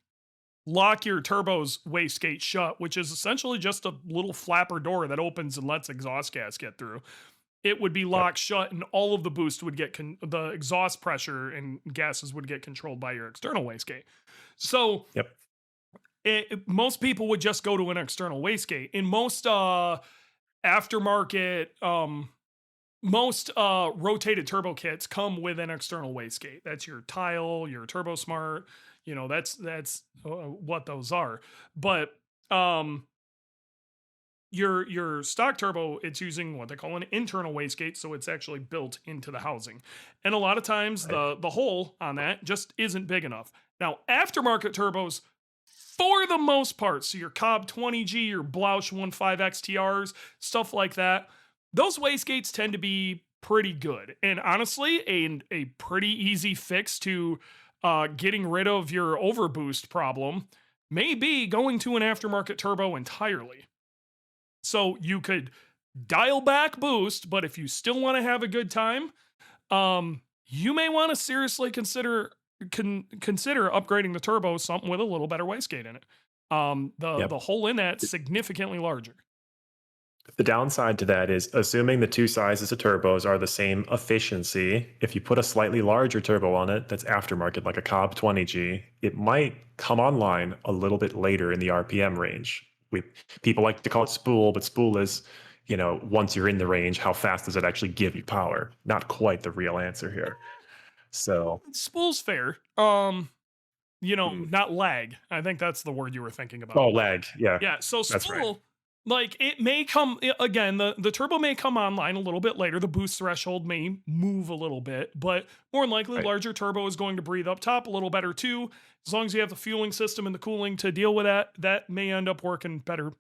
lock your turbo's wastegate shut, which is essentially just a little flapper door that opens and lets exhaust gas get through. It would be yep, locked shut, and all of the boost would get the exhaust pressure and gases would get controlled by your external wastegate. So yep. most people would just go to an external wastegate. In most aftermarket most rotated turbo kits come with an external wastegate. That's your Tile, your Turbo Smart. You know, that's what those are. But um, your stock turbo, it's using what they call an internal wastegate, so it's actually built into the housing. And a lot of times Right. the hole on that just isn't big enough. Now, aftermarket turbos, for the most part, so your Cobb 20G, your Blausch 15 XTRs, stuff like that, those wastegates tend to be pretty good. And honestly, a pretty easy fix to getting rid of your overboost problem may be going to an aftermarket turbo entirely. So you could dial back boost, but if you still want to have a good time, you may want to seriously consider upgrading the turbo something with a little better wastegate in it. Yep. The hole in that significantly larger. The downside to that is assuming the two sizes of turbos are the same efficiency. If you put a slightly larger turbo on it that's aftermarket, like a Cobb 20G, it might come online a little bit later in the RPM range. We People like to call it spool, but spool is, once you're in the range, how fast does it actually give you power? Not quite the real answer here. So, Spool's fair. hmm. Not lag. I think that's the word you were thinking about. Oh, lag. Yeah, Yeah, so that's right. spool, like it may come again, the turbo may come online a little bit later. The boost threshold may move a little bit, but more than likely, Right. larger turbo is going to breathe up top a little better too. As long as you have the fueling system and the cooling to deal with that, that may end up working better.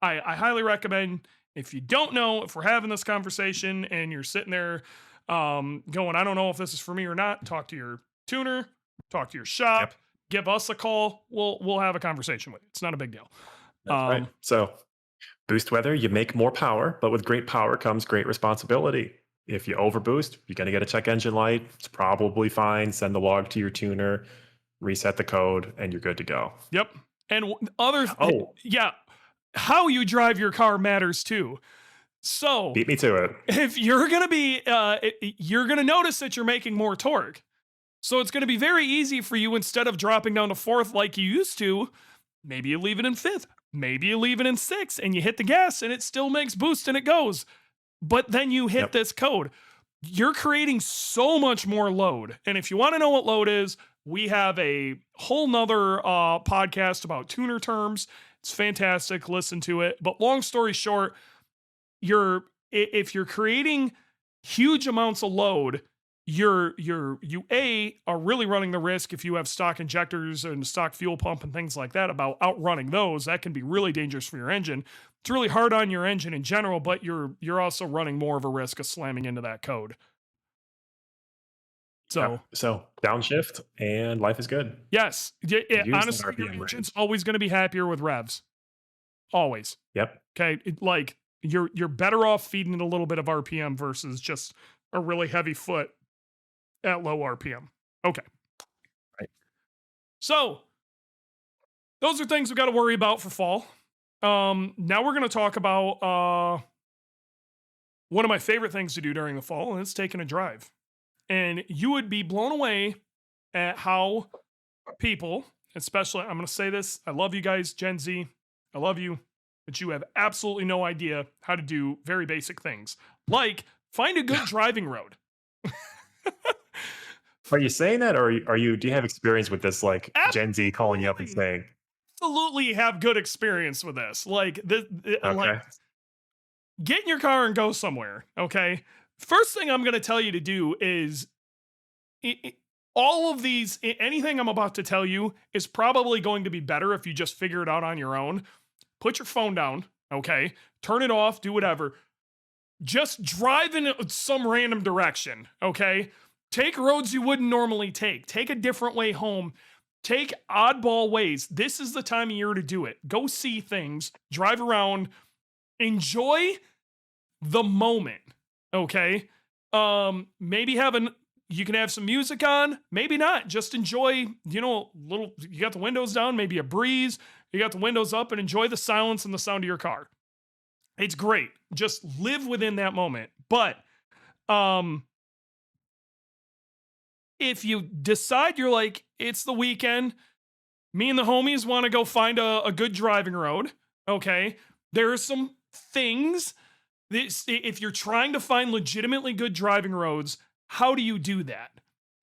I highly recommend, if you don't know, if we're having this conversation and you're sitting there going, I don't know if this is for me or not, talk to your tuner, talk to your shop, Yep, give us a call. We'll have a conversation with you. It's not a big deal. that's right. Um, So, boost weather, you make more power, but with great power comes great responsibility. If you overboost, you're going to get a check engine light. It's probably fine. Send the log to your tuner, reset the code, and you're good to go. Yep. And Oh, yeah, how you drive your car matters too. So beat me to it. if you're gonna be, you're gonna notice that you're making more torque. So it's gonna be very easy for you, instead of dropping down to fourth like you used to. Maybe you leave it in fifth. Maybe you leave it in sixth, and you hit the gas, and it still makes boost and it goes. But then you hit Yep. this code. You're creating so much more load. And if you want to know what load is, we have a whole nother podcast about tuner terms. It's fantastic. Listen to it. But long story short, if you're creating huge amounts of load, you are really running the risk, if you have stock injectors and stock fuel pump and things like that, about outrunning those. That can be really dangerous for your engine. It's really hard on your engine in general, but you're also running more of a risk of slamming into that code. So Yep. So downshift and life is good. yes, Use that honestly, your RPM engine's range. always going to be happier with revs. Always. Yep. Okay, like you're better off feeding it a little bit of RPM versus just a really heavy foot at low RPM. Okay, Right. so those are things we got to worry about for fall. Now we're going to talk about one of my favorite things to do during the fall, and it's taking a drive. And you would be blown away at how people, especially, I'm going to say this, I love you guys, Gen Z, I love you, but you have absolutely no idea how to do very basic things, like find a good driving road. Are you saying that, or do you have experience with this, like Gen Z calling you up and Absolutely, saying, absolutely have good experience with this. Like this, like okay, get in your car and go somewhere. Okay. First thing I'm going to tell you to do is all of these, anything I'm about to tell you is probably going to be better if you just figure it out on your own. Put your phone down, okay? Turn it off, do whatever. Just drive in some random direction, okay? Take roads you wouldn't normally take. Take a different way home. Take oddball ways. This is the time of year to do it. Go see things, drive around, enjoy the moment, okay? Maybe you can have some music on, maybe not. Just enjoy, you got the windows down, maybe a breeze, you got the windows up, and enjoy the silence and the sound of your car. It's great. Just live within that moment. But if you decide you're like, it's the weekend, me and the homies want to go find a good driving road, okay? There are some things. If you're trying to find legitimately good driving roads, how do you do that?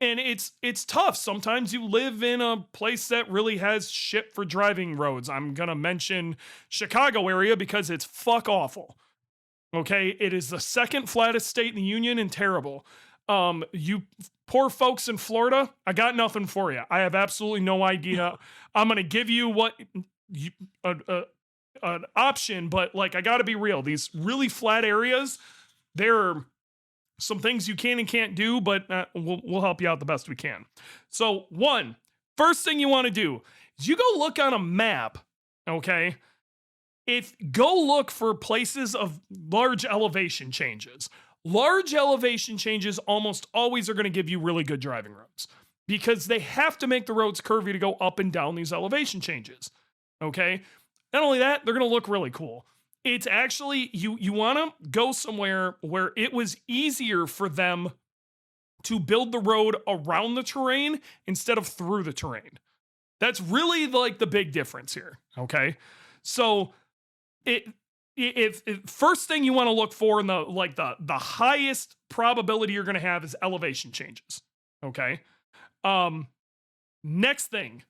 And it's tough. Sometimes you live in a place that really has shit for driving roads. I'm going to mention Chicago area because it's fuck awful. Okay? It is the second flattest state in the union and terrible. You poor folks in Florida, I got nothing for you. I have absolutely no idea. I'm going to give you an option, but like, I got to be real. These really flat areas, there are some things you can and can't do, but we'll help you out the best we can. So first thing you want to do is you go look on a map, okay? Go look for places of large elevation changes. Large elevation changes almost always are going to give you really good driving roads because they have to make the roads curvy to go up and down these elevation changes, okay? Not only that, they're going to look really cool. It's actually, you want to go somewhere where it was easier for them to build the road around the terrain instead of through the terrain. That's really like the big difference here, okay? So if first thing you want to look for in the highest probability you're going to have is elevation changes, okay? Next thing,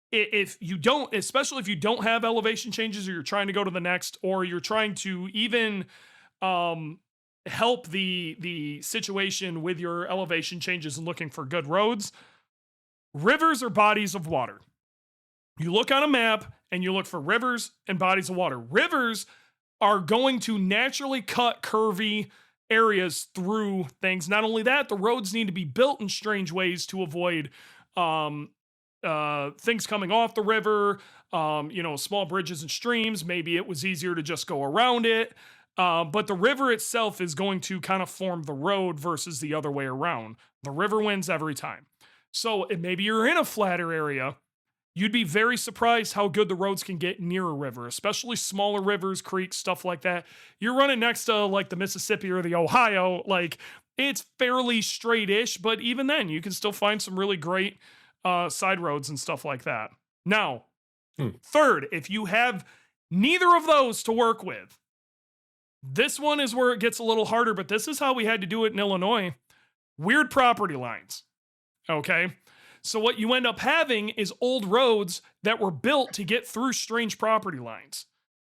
if you don't, especially if you don't have elevation changes or you're trying to go to the next, or you're trying to even help the situation with your elevation changes and looking for good roads, rivers or bodies of water. You look on a map and you look for rivers and bodies of water. Rivers are going to naturally cut curvy areas through things. Not only that, the roads need to be built in strange ways to avoid things coming off the river, small bridges and streams. Maybe it was easier to just go around it. But the river itself is going to kind of form the road versus the other way around. The river wins every time. So maybe you're in a flatter area. You'd be very surprised how good the roads can get near a river, especially smaller rivers, creeks, stuff like that. You're running next to like the Mississippi or the Ohio, like it's fairly straight-ish, but even then you can still find some really great side roads and stuff like that. Now, third, if you have neither of those to work with, this one is where it gets a little harder, but this is how we had to do it in Illinois. Weird property lines, okay? So what you end up having is old roads that were built to get through strange property lines.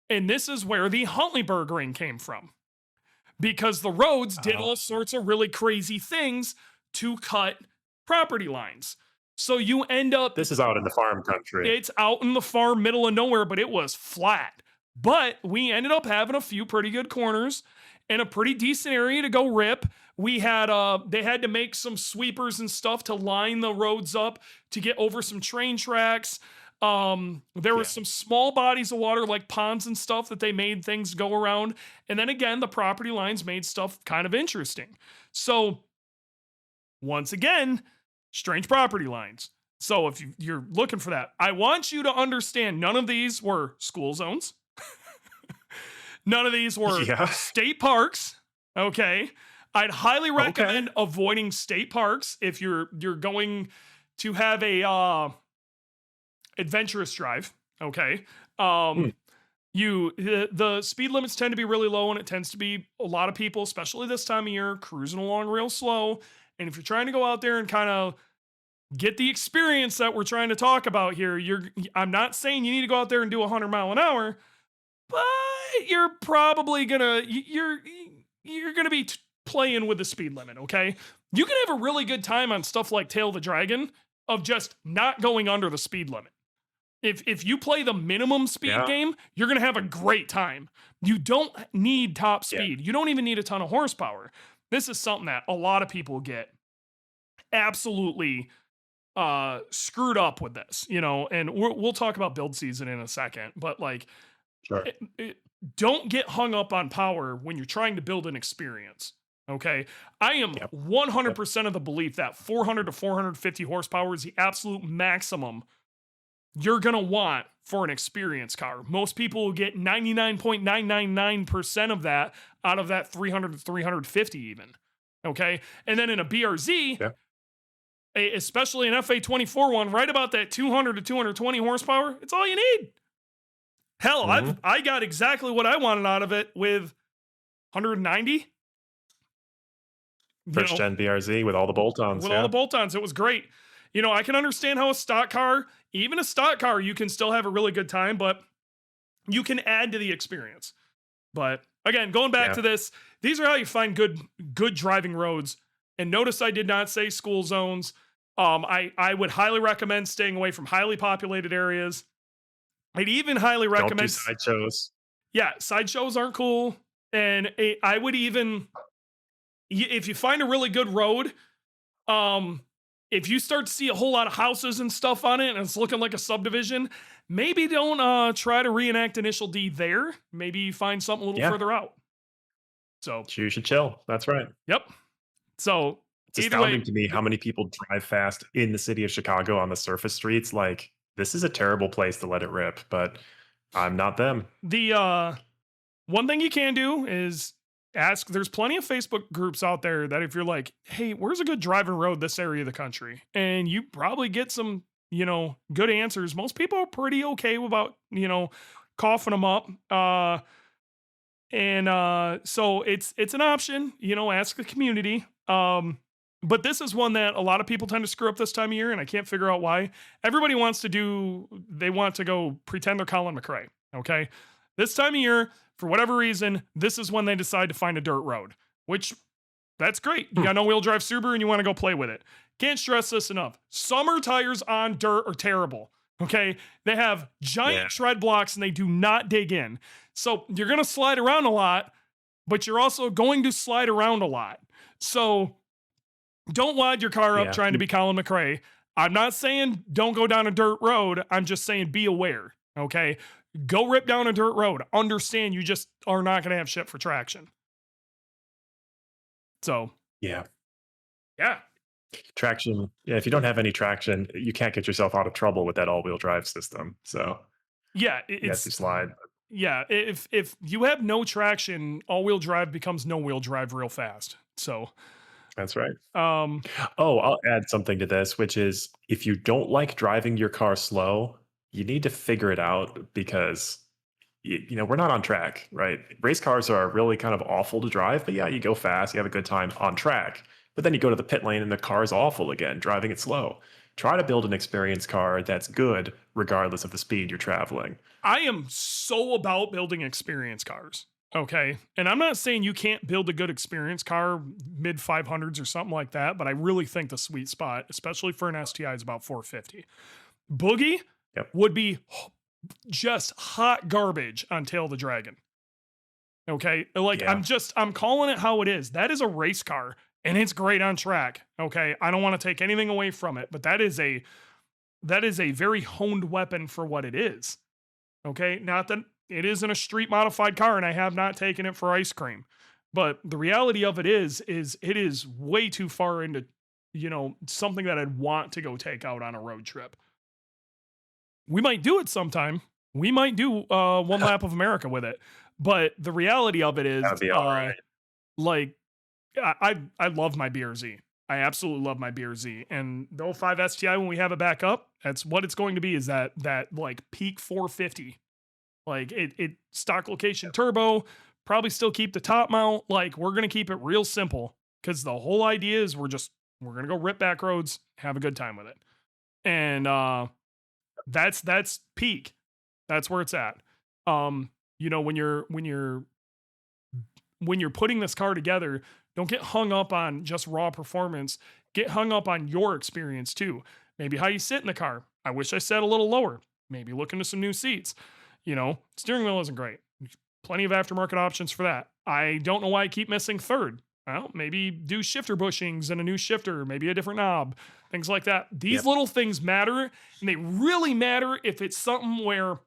And this is where the Huntleyburg ring came from. Because the roads did all sorts of really crazy things to cut property lines. So you end up... This is out in the farm country. It's out in the farm, middle of nowhere, but it was flat. But we ended up having a few pretty good corners and a pretty decent area to go rip. We had, they had to make some sweepers and stuff to line the roads up to get over some train tracks. There were some small bodies of water like ponds and stuff that they made things go around. And then again, the property lines made stuff kind of interesting. So once again, strange property lines. So if you're looking for that, I want you to understand none of these were school zones. None of these were state parks. Okay. I'd highly recommend avoiding state parks if you're going to have a adventurous drive. Okay. The speed limits tend to be really low, and it tends to be a lot of people, especially this time of year, cruising along real slow. And if you're trying to go out there and kind of get the experience that we're trying to talk about here, I'm not saying you need to go out there and do 100 mile an hour, but you're probably gonna, you're gonna be playing with the speed limit, okay? You can have a really good time on stuff like Tail of the Dragon of just not going under the speed limit. If you play the minimum speed Yeah. game, you're going to have a great time. You don't need top Yeah. speed. You don't even need a ton of horsepower. This is something that a lot of people get absolutely screwed up with this, and we'll talk about build season in a second, but like Sure. don't get hung up on power when you're trying to build an experience. Okay. I am Yep. 100% of the belief that 400 to 450 horsepower is the absolute maximum you're going to want for an experience car. Most people will get 99.999% of that out of that 300 to 350 even. Okay. And then in a BRZ, Yeah. especially an FA24 one, right about that 200 to 220 horsepower, it's all you need. Hell, Mhm. I got exactly what I wanted out of it with 190. First gen BRZ with all the bolt-ons. With all the bolt-ons, it was great. I can understand how even a stock car, you can still have a really good time, but you can add to the experience. But again, going back to this, these are how you find good driving roads. And notice I did not say school zones. I would highly recommend staying away from highly populated areas. I'd even highly Don't do recommend sideshows. Yeah, sideshows aren't cool. And I would even, if you find a really good road, if you start to see a whole lot of houses and stuff on it and it's looking like a subdivision, maybe don't try to reenact Initial D there. Maybe you find something a little further out. So You should chill. That's right. Yep. So It's either astounding way, to me how many people drive fast in the city of Chicago on the surface streets. Like, this is a terrible place to let it rip, but I'm not them. the one thing you can do is ask. There's plenty of Facebook groups out there that if you're like, hey, where's a good driving road this area of the country? And you probably get some, good answers. Most people are pretty okay about, coughing them up. So it's an option, ask the community. But this is one that a lot of people tend to screw up this time of year, and I can't figure out why. Everybody they want to go pretend they're Colin McRae. Okay. This time of year, for whatever reason, this is when they decide to find a dirt road, which that's great. You got no wheel drive Subaru and you want to go play with it. Can't stress this enough. Summer tires on dirt are terrible. Okay. They have giant tread blocks and they do not dig in. So you're going to slide around a lot, but you're also going to slide around a lot. So don't wad your car up trying to be Colin McRae. I'm not saying don't go down a dirt road. I'm just saying be aware. Okay. Go rip down a dirt road. Understand you just are not going to have shit for traction. So, Yeah. Traction. Yeah. If you don't have any traction, you can't get yourself out of trouble with that all-wheel drive system. So, yeah, you have to slide. Yeah. If you have no traction, all-wheel drive becomes no-wheel drive real fast. So, that's right. I'll add something to this, which is if you don't like driving your car slow, you need to figure it out because we're not on track, right? Race cars are really kind of awful to drive, but yeah, you go fast, you have a good time on track. But then you go to the pit lane and the car is awful again, driving it slow. Try to build an experience car that's good regardless of the speed you're traveling. I am so about building experience cars. Okay. And I'm not saying you can't build a good experience car, mid 500s or something like that, but I really think the sweet spot, especially for an STI, is about 450. Boogie would be just hot garbage on Tail of the Dragon. Okay. Like I'm calling it how it is. That is a race car and it's great on track. Okay. I don't want to take anything away from it, but that is a very honed weapon for what it is. Okay. Not that it isn't a street modified car and I have not taken it for ice cream, but the reality of it is it is way too far into, something that I'd want to go take out on a road trip. We might do it sometime. We might do one lap of America with it. But the reality of it is, that'd be all right. Like, I love my BRZ. I absolutely love my BRZ. And the 05 STI, when we have it back up, that's what it's going to be, is that like peak 450. Like it stock location turbo, probably still keep the top mount. Like we're going to keep it real simple because the whole idea is we're going to go rip back roads, have a good time with it. And that's peak. That's where it's at. When you're when you're putting this car together, don't get hung up on just raw performance. Get hung up on your experience too. Maybe how you sit in the car. I wish I sat a little lower. Maybe look into some new seats. Steering wheel isn't great. Plenty of aftermarket options for that. I don't know why I keep missing third. Well, maybe do shifter bushings and a new shifter, maybe a different knob, things like that. These little things matter, and they really matter if it's something where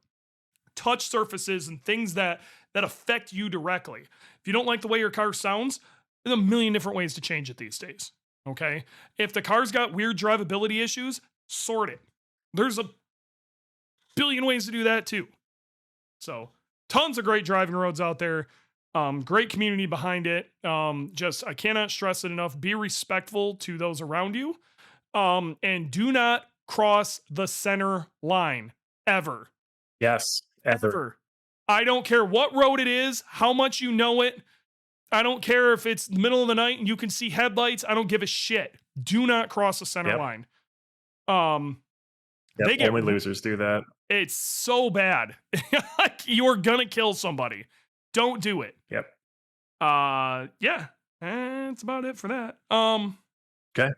touch surfaces and things that affect you directly. If you don't like the way your car sounds, there's a million different ways to change it these days. Okay? If the car's got weird drivability issues, sort it. There's a billion ways to do that too. So, tons of great driving roads out there. Great community behind it. I cannot stress it enough. Be respectful to those around you. And do not cross the center line ever. Yes, ever. I don't care what road it is, how much you know it. I don't care if it's the middle of the night and you can see headlights. I don't give a shit. Do not cross the center line. Only losers do that. It's so bad. You're gonna kill somebody. Don't do it. Yep. Yeah. That's about it for that. Okay.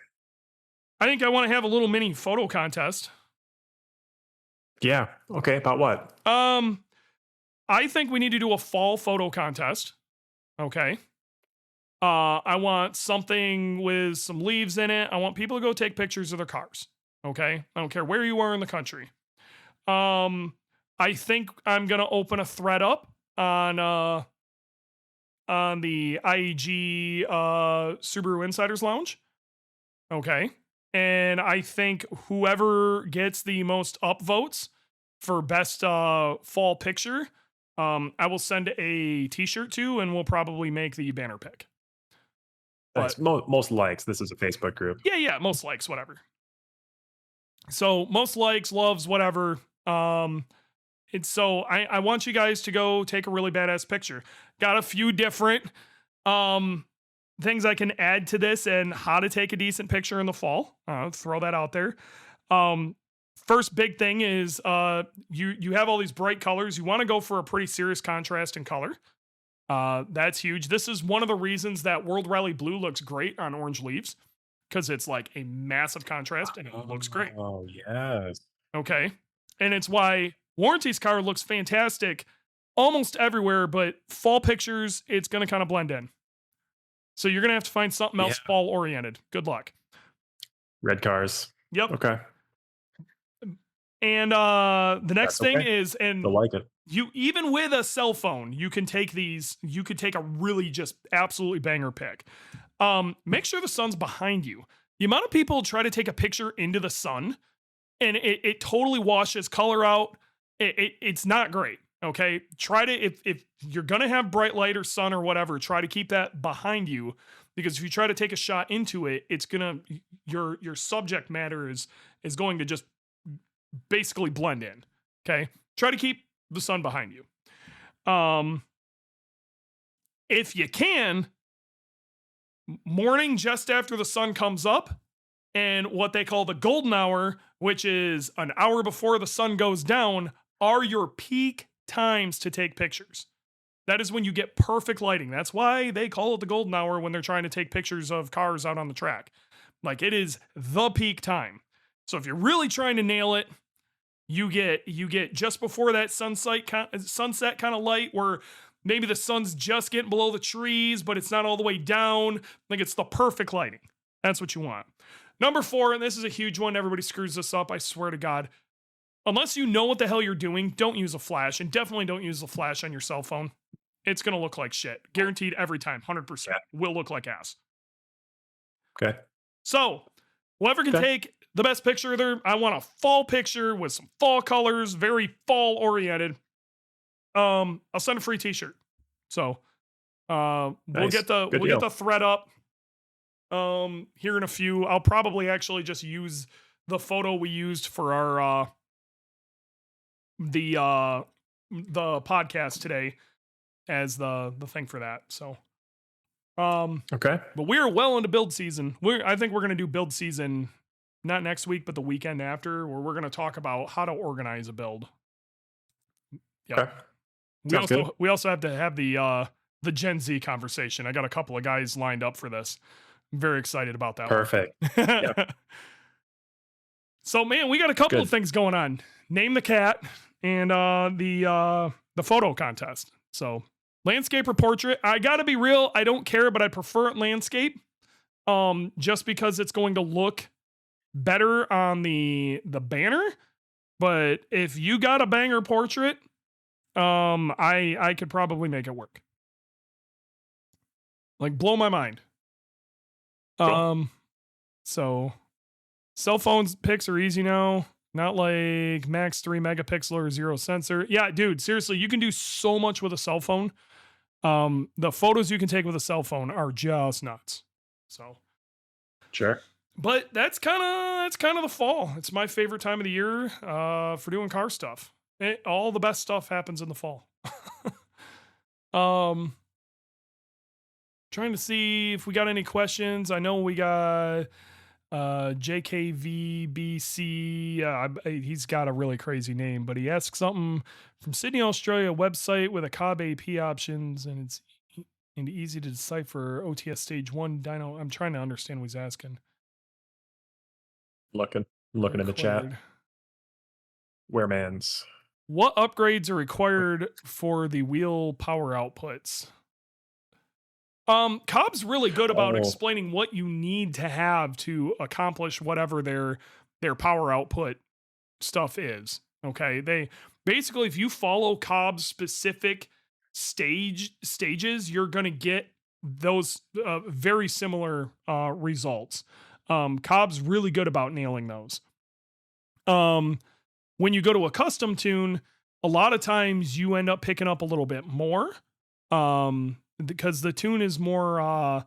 I think I want to have a little mini photo contest. Yeah. Okay. About what? I think we need to do a fall photo contest. Okay. I want something with some leaves in it. I want people to go take pictures of their cars. Okay. I don't care where you are in the country. I think I'm gonna open a thread up on the IAG Subaru Insiders Lounge. Okay. And I think whoever gets the most upvotes for best fall picture, I will send a t-shirt to, and we'll probably make the banner pick. That's most likes. This is a Facebook group. Yeah, most likes, whatever. So most likes, loves, whatever. I want you guys to go take a really badass picture. Got a few different things I can add to this and how to take a decent picture in the fall. Throw that out there. First big thing is you have all these bright colors. You want to go for a pretty serious contrast in color. That's huge. This is one of the reasons that World Rally Blue looks great on orange leaves, because it's like a massive contrast and it looks great. Oh, yes. Okay. And it's why Warranty's car looks fantastic almost everywhere, but fall pictures, it's going to kind of blend in. So you're going to have to find something else fall oriented. Good luck. Red cars. Yep. Okay. And the next thing is, and I like it. You, even with a cell phone, you can take these, you could take a really just absolutely banger pic. Make sure the sun's behind you. The amount of people try to take a picture into the sun and it totally washes color out. It's not great. Okay. Try to, if you're going to have bright light or sun or whatever, try to keep that behind you, because if you try to take a shot into it, it's going to, your subject matter is going to just basically blend in. Okay. Try to keep the sun behind you. If you can, morning just after the sun comes up, and what they call the golden hour, which is an hour before the sun goes down, are your peak times to take pictures. That is when you get perfect lighting. That's why they call it the golden hour when they're trying to take pictures of cars out on the track. Like, it is the peak time. So if you're really trying to nail it, you get just before that sunset kind of light, where maybe the sun's just getting below the trees, but it's not all the way down. Like, it's the perfect lighting. That's what you want. Number 4, and this is a huge one. Everybody screws this up, I swear to God. Unless you know what the hell you're doing, don't use a flash, and definitely don't use a flash on your cell phone. It's going to look like shit. Guaranteed every time, 100%. Will look like ass. Okay. So, whoever can take the best picture there, I want a fall picture with some fall colors, very fall oriented. I'll send a free t-shirt. So, we'll get the thread up here in a few. I'll probably actually just use the photo we used for our the podcast today as the thing for that. So, okay. But we're well into build season. I think we're going to do build season not next week, but the weekend after, where we're going to talk about how to organize a build. Yep. Okay. We also have to have the the Gen Z conversation. I got a couple of guys lined up for this. I'm very excited about that Perfect. one. Yep. So, man, we got a couple of Good. things going on. Name the cat and the photo contest. So, landscape or portrait. I got to be real. I don't care, but I prefer landscape. Just because it's going to look better on the banner. But if you got a banger portrait, I could probably make it work. Like, blow my mind. Cool. So cell phones pics are easy now. Not like max 3 megapixel or 0 sensor. Yeah, dude, seriously, you can do so much with a cell phone. The photos you can take with a cell phone are just nuts. So, Sure. but that's kind of the fall. It's my favorite time of the year for doing car stuff. All the best stuff happens in the fall. Trying to see if we got any questions. I know we got JKVBC. He's got a really crazy name, but he asked something from Sydney, Australia, website with a Cobb AP options, and it's easy to decipher OTS stage 1 dyno. I'm trying to understand what he's asking. Looking in the chat. Where man's. What upgrades are required for the wheel power outputs? Cobb's really good about explaining what you need to have to accomplish whatever their power output stuff is. Okay. They basically, if you follow Cobb's specific stages, you're going to get those very similar results. Cobb's really good about nailing those. When you go to a custom tune, a lot of times you end up picking up a little bit more. Because the tune is more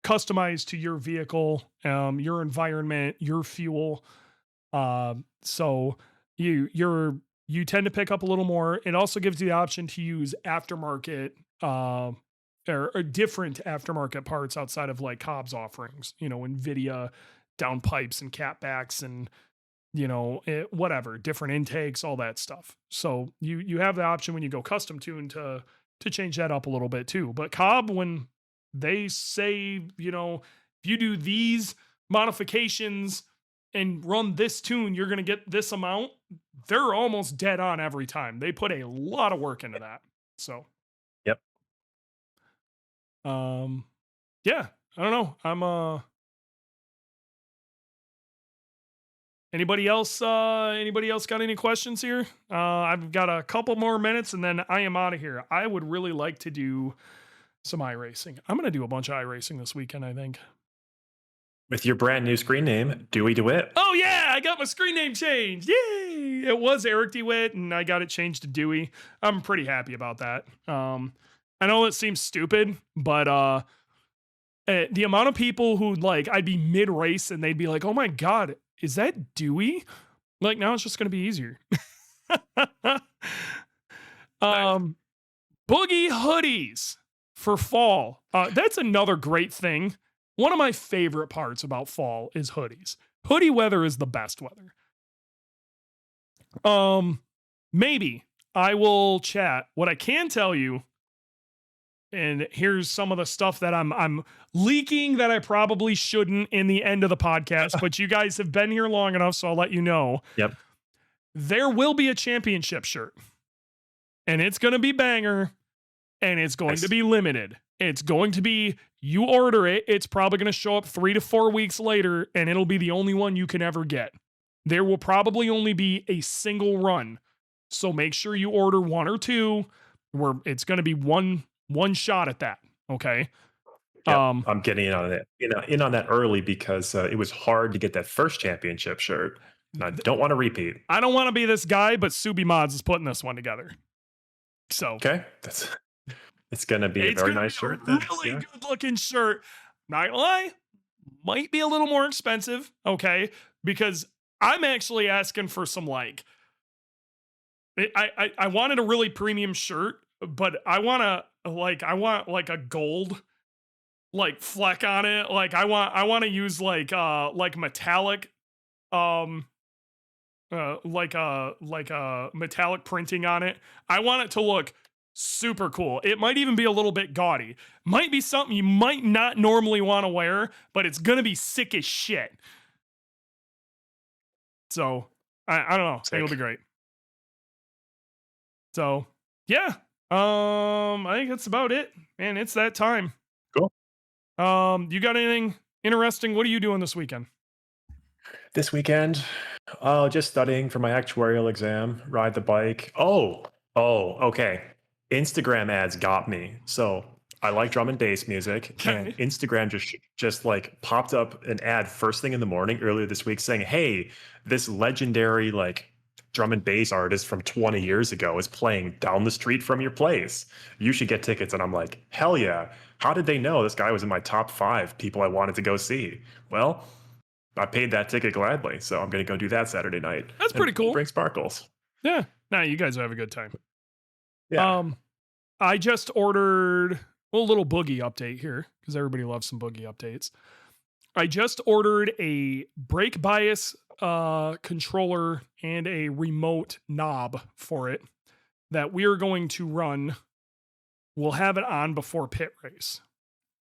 customized to your vehicle, your environment, your fuel. So you tend to pick up a little more. It also gives you the option to use aftermarket or different aftermarket parts outside of like Cobb's offerings. NVIDIA downpipes and catbacks and whatever, different intakes, all that stuff. So you have the option when you go custom tune to change that up a little bit too. But Cobb, when they say, if you do these modifications and run this tune, you're going to get this amount, they're almost dead on every time. They put a lot of work into that. So, yep. Yeah, I don't know. Anybody else got any questions here? I've got a couple more minutes and then I am out of here. I would really like to do some iRacing. I'm going to do a bunch of iRacing this weekend, I think. With your brand new screen name, Dewey DeWitt. Oh yeah, I got my screen name changed. Yay! It was Eric DeWitt and I got it changed to Dewey. I'm pretty happy about that. I know it seems stupid, but the amount of people who I'd be mid-race and they'd be like, "Oh my God, is that Dewey?" Like, now it's just going to be easier. Boogie hoodies for fall. That's another great thing. One of my favorite parts about fall is hoodies. Hoodie weather is the best weather. Maybe I will chat. What I can tell you, and here's some of the stuff that I'm leaking that I probably shouldn't in the end of the podcast, but you guys have been here long enough, so I'll let you know. Yep. There will be a championship shirt. And it's going to be banger, and it's going to be limited. It's going to be, you order it, it's probably going to show up 3 to 4 weeks later, and it'll be the only one you can ever get. There will probably only be a single run. So make sure you order 1 or 2, where it's going to be one shot at that. Okay. Yep, I'm getting in on it. In on that early because it was hard to get that first championship shirt. And I don't want to repeat. I don't want to be this guy, but Subi Mods is putting this one together. So okay, it's gonna be a very nice shirt. Really good looking shirt. Not gonna lie, might be a little more expensive. Okay, because I'm actually asking for some I wanted a really premium shirt, but I want a gold fleck on it. I want to use metallic metallic printing on it. I want it to look super cool. It might even be a little bit gaudy. Might be something you might not normally want to wear, but it's gonna be sick as shit. So I don't know. I think it'll be Sick. great. So yeah. I think that's about it. Man, it's that time. Cool. You got anything interesting? What are you doing this weekend? This weekend, just studying for my actuarial exam, ride the bike. Okay. Instagram ads got me. So I like drum and bass music, and Okay. Instagram just like popped up an ad first thing in the morning earlier this week saying, "Hey, this legendary like drum and bass artist from 20 years ago is playing down the street from your place. You should get tickets." And I'm like, "Hell yeah. How did they know this guy was in my top 5 people I wanted to go see?" Well, I paid that ticket gladly, so I'm gonna go do that Saturday night That's and pretty cool. bring sparkles. Yeah. Nah, you guys have a good time. Yeah. I just ordered a little boogie update here because everybody loves some boogie updates. I just ordered a brake bias controller and a remote knob for it that we are going to run. We'll have it on before pit race.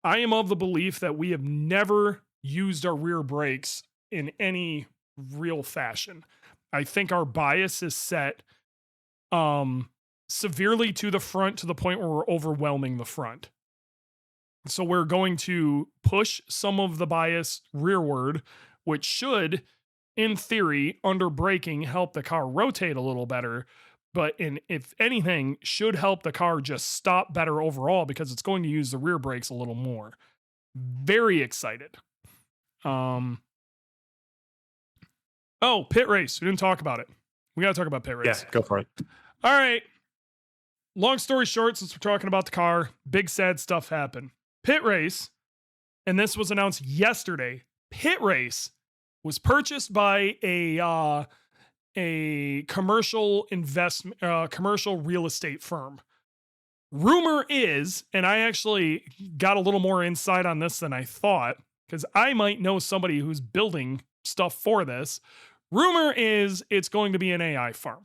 I am of the belief that we have never used our rear brakes in any real fashion. I think our bias is set severely to the front to the point where we're overwhelming the front. So we're going to push some of the bias rearward, which should, in theory, under braking, help the car rotate a little better. But if anything, should help the car just stop better overall because it's going to use the rear brakes a little more. Very excited. Oh, pit race. We didn't talk about it. We got to talk about pit race. Yeah, go for it. All right. Long story short, since we're talking about the car, big sad stuff happened. Pit race, and this was announced yesterday. Pit race was purchased by a commercial commercial real estate firm. Rumor is, and I actually got a little more insight on this than I thought, because I might know somebody who's building stuff for this. Rumor is it's going to be an AI farm.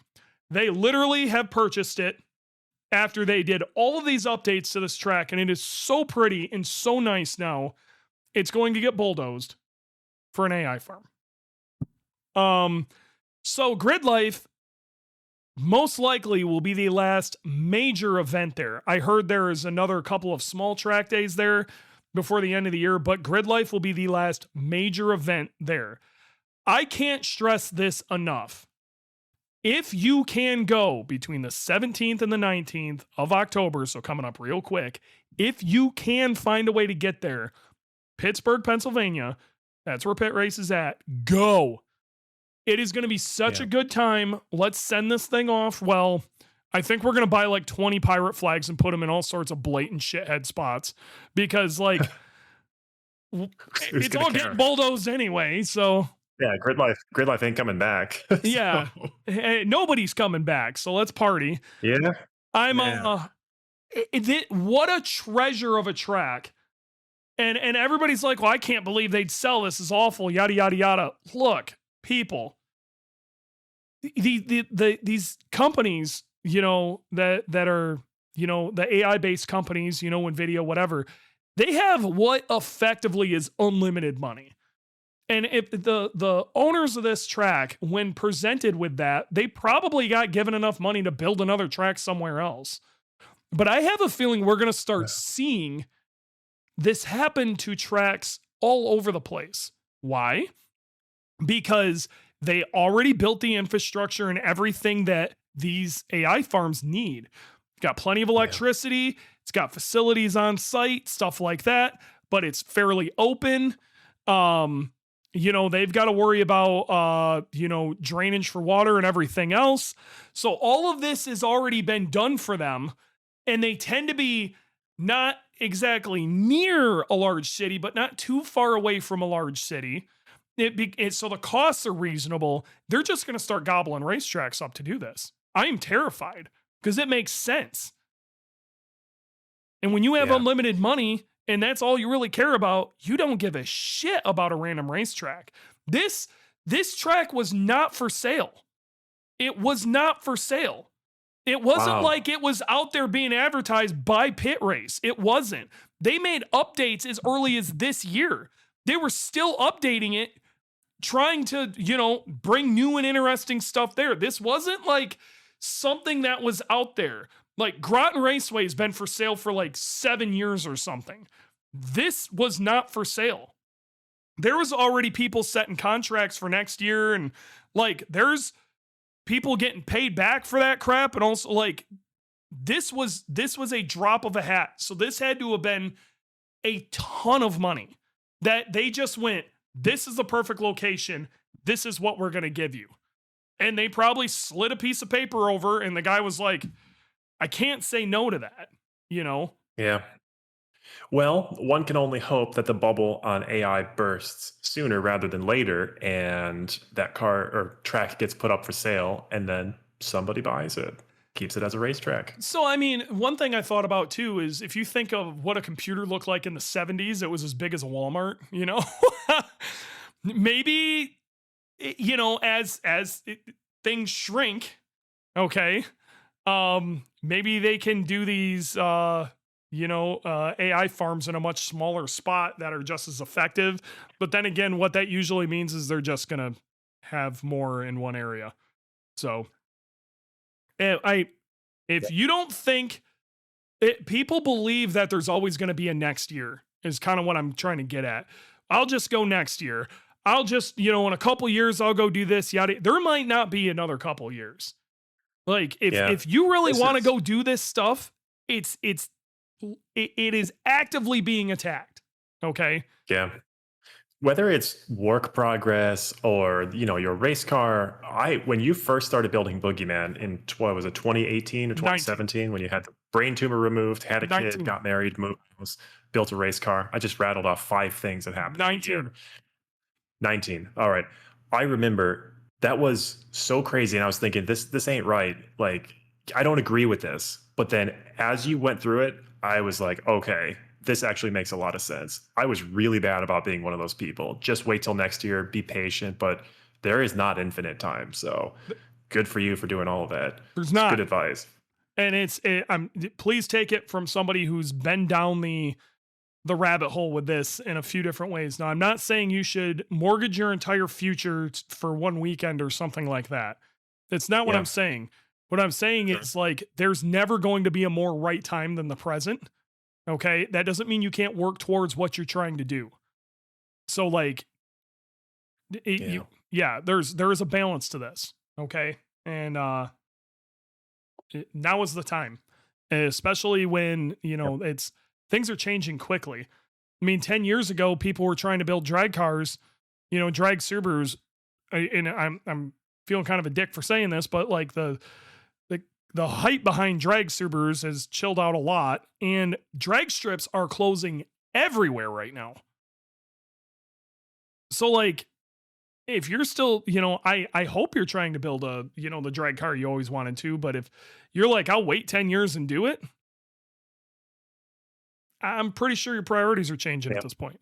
They literally have purchased it after they did all of these updates to this track, and it is so pretty and so nice now. It's going to get bulldozed for an AI farm. So Grid Life most likely will be the last major event there. I heard there is another couple of small track days there before the end of the year, but Grid Life will be the last major event there. I can't stress this enough. If you can go between the 17th and the 19th of October, so coming up real quick, if you can find a way to get there, Pittsburgh, Pennsylvania, that's where pit race is at, go. It is going to be such a good time. Let's send this thing off. Well, I think we're going to buy like 20 pirate flags and put them in all sorts of blatant shithead spots because like it's all getting bulldozed anyway. So yeah, Grid Life ain't coming back. Yeah, hey, nobody's coming back. So let's party. Yeah, I'm what a treasure of a track. And everybody's like, well, I can't believe they'd sell this. Is awful. Yada yada yada. Look, people. These companies, you know, that are, you know, the AI based companies, you know, NVIDIA, whatever, they have what effectively is unlimited money. And if the owners of this track, when presented with that, they probably got given enough money to build another track somewhere else. But I have a feeling we're going to start seeing this happen to tracks all over the place. Why? Because they already built the infrastructure and everything that these AI farms need. It's got plenty of electricity. It's got facilities on site, stuff like that, but it's fairly open. You know, they've got to worry about, you know, drainage for water and everything else. So all of this has already been done for them. And they tend to be not exactly near a large city, but not too far away from a large city. So the costs are reasonable. They're just going to start gobbling racetracks up to do this. I am terrified because it makes sense. And when you have unlimited money, and that's all you really care about, you don't give a shit about a random racetrack. This track was not for sale. It was not for sale. It wasn't Wow. like it was out there being advertised by Pit Race. It wasn't. They made updates as early as this year. They were still updating it, trying to, bring new and interesting stuff there. This wasn't like something that was out there. Like Groton Raceway has been for sale for like 7 years or something. This was not for sale. There was already people setting contracts for next year, and like there's people getting paid back for that crap. And also like this was a drop of a hat. So this had to have been a ton of money that they just went, this is the perfect location. This is what we're going to give you. And they probably slid a piece of paper over, and the guy was like, I can't say no to that, Yeah. Well, one can only hope that the bubble on AI bursts sooner rather than later, and that car or track gets put up for sale, and then somebody buys it, keeps it as a racetrack. So, I mean, one thing I thought about too is if you think of what a computer looked like in the 70s, it was as big as a Walmart, Maybe, as things shrink, okay, maybe they can do these, AI farms in a much smaller spot that are just as effective. But then again, what that usually means is they're just going to have more in one area. So, if you don't think people believe that there's always going to be a next year is kind of what I'm trying to get at. I'll just go next year. I'll just, in a couple years, I'll go do this. Yada. There might not be another couple years. Like if you really want to go do this stuff, it is actively being attacked. Okay. Yeah. Whether it's work progress or your race car, when you first started building Boogeyman in what was it, 2018 or 2017, when you had the brain tumor removed, had a 19. kid, got married, moved, built a race car. I just rattled off 5 things that happened. 19. 19. All right. I remember that was so crazy, and I was thinking, this ain't right. Like, I don't agree with this. But then as you went through it, I was like, okay, this actually makes a lot of sense. I was really bad about being one of those people. Just wait till next year, be patient, but there is not infinite time. So good for you for doing all of that. There's not. Good advice. And please take it from somebody who's been down the rabbit hole with this in a few different ways. Now, I'm not saying you should mortgage your entire future for one weekend or something like that. That's not what I'm saying. What I'm saying is like, there's never going to be a more right time than the present. Okay. That doesn't mean you can't work towards what you're trying to do. So like, there is a balance to this. Okay. And, now is the time, especially when, things are changing quickly. I mean, 10 years ago, people were trying to build drag cars, drag Subarus, and I'm feeling kind of a dick for saying this, but like the hype behind drag Subarus has chilled out a lot, and drag strips are closing everywhere right now. So like, if you're still, I hope you're trying to build the drag car you always wanted to, but if you're like, I'll wait 10 years and do it, I'm pretty sure your priorities are changing at this point.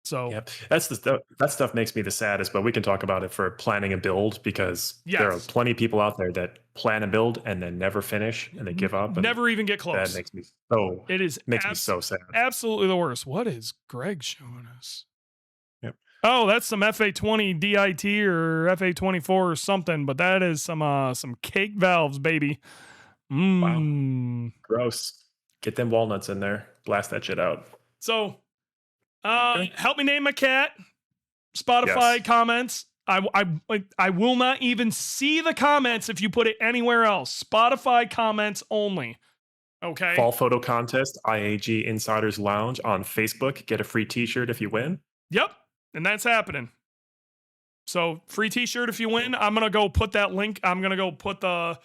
So that stuff makes me the saddest, but we can talk about it for planning a build, because there are plenty of people out there that plan a build and then never finish and they give up. Never even get close. That makes me so sad. Absolutely the worst. What is Greg showing us? Yep. Oh, that's some FA20 DIT or FA24 or something, but that is some cake valves, baby. Wow. Gross. Get them walnuts in there. Blast that shit out. So, help me name my cat. Spotify comments. I will not even see the comments if you put it anywhere else. Spotify comments only. Okay. Fall photo contest, IAG Insiders Lounge on Facebook. Get a free t-shirt if you win. Yep. And that's happening. So free t-shirt if you win. I'm going to go put that link. I'm going to go put the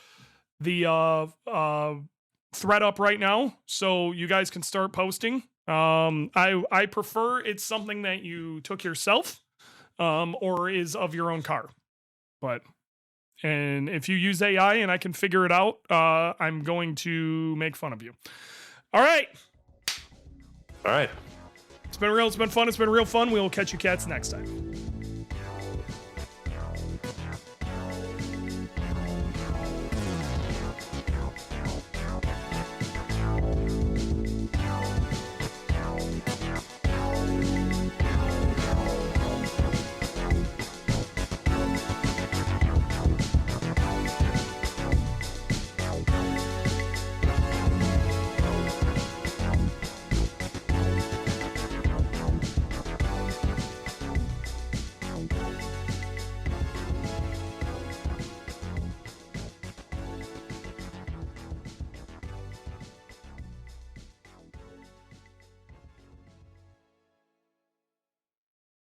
thread up right now so you guys can start posting. I prefer it's something that you took yourself, or is of your own car. And if you use AI and I can figure it out, I'm going to make fun of you. All right. All right. It's been real. It's been fun. It's been real fun. We will catch you cats next time.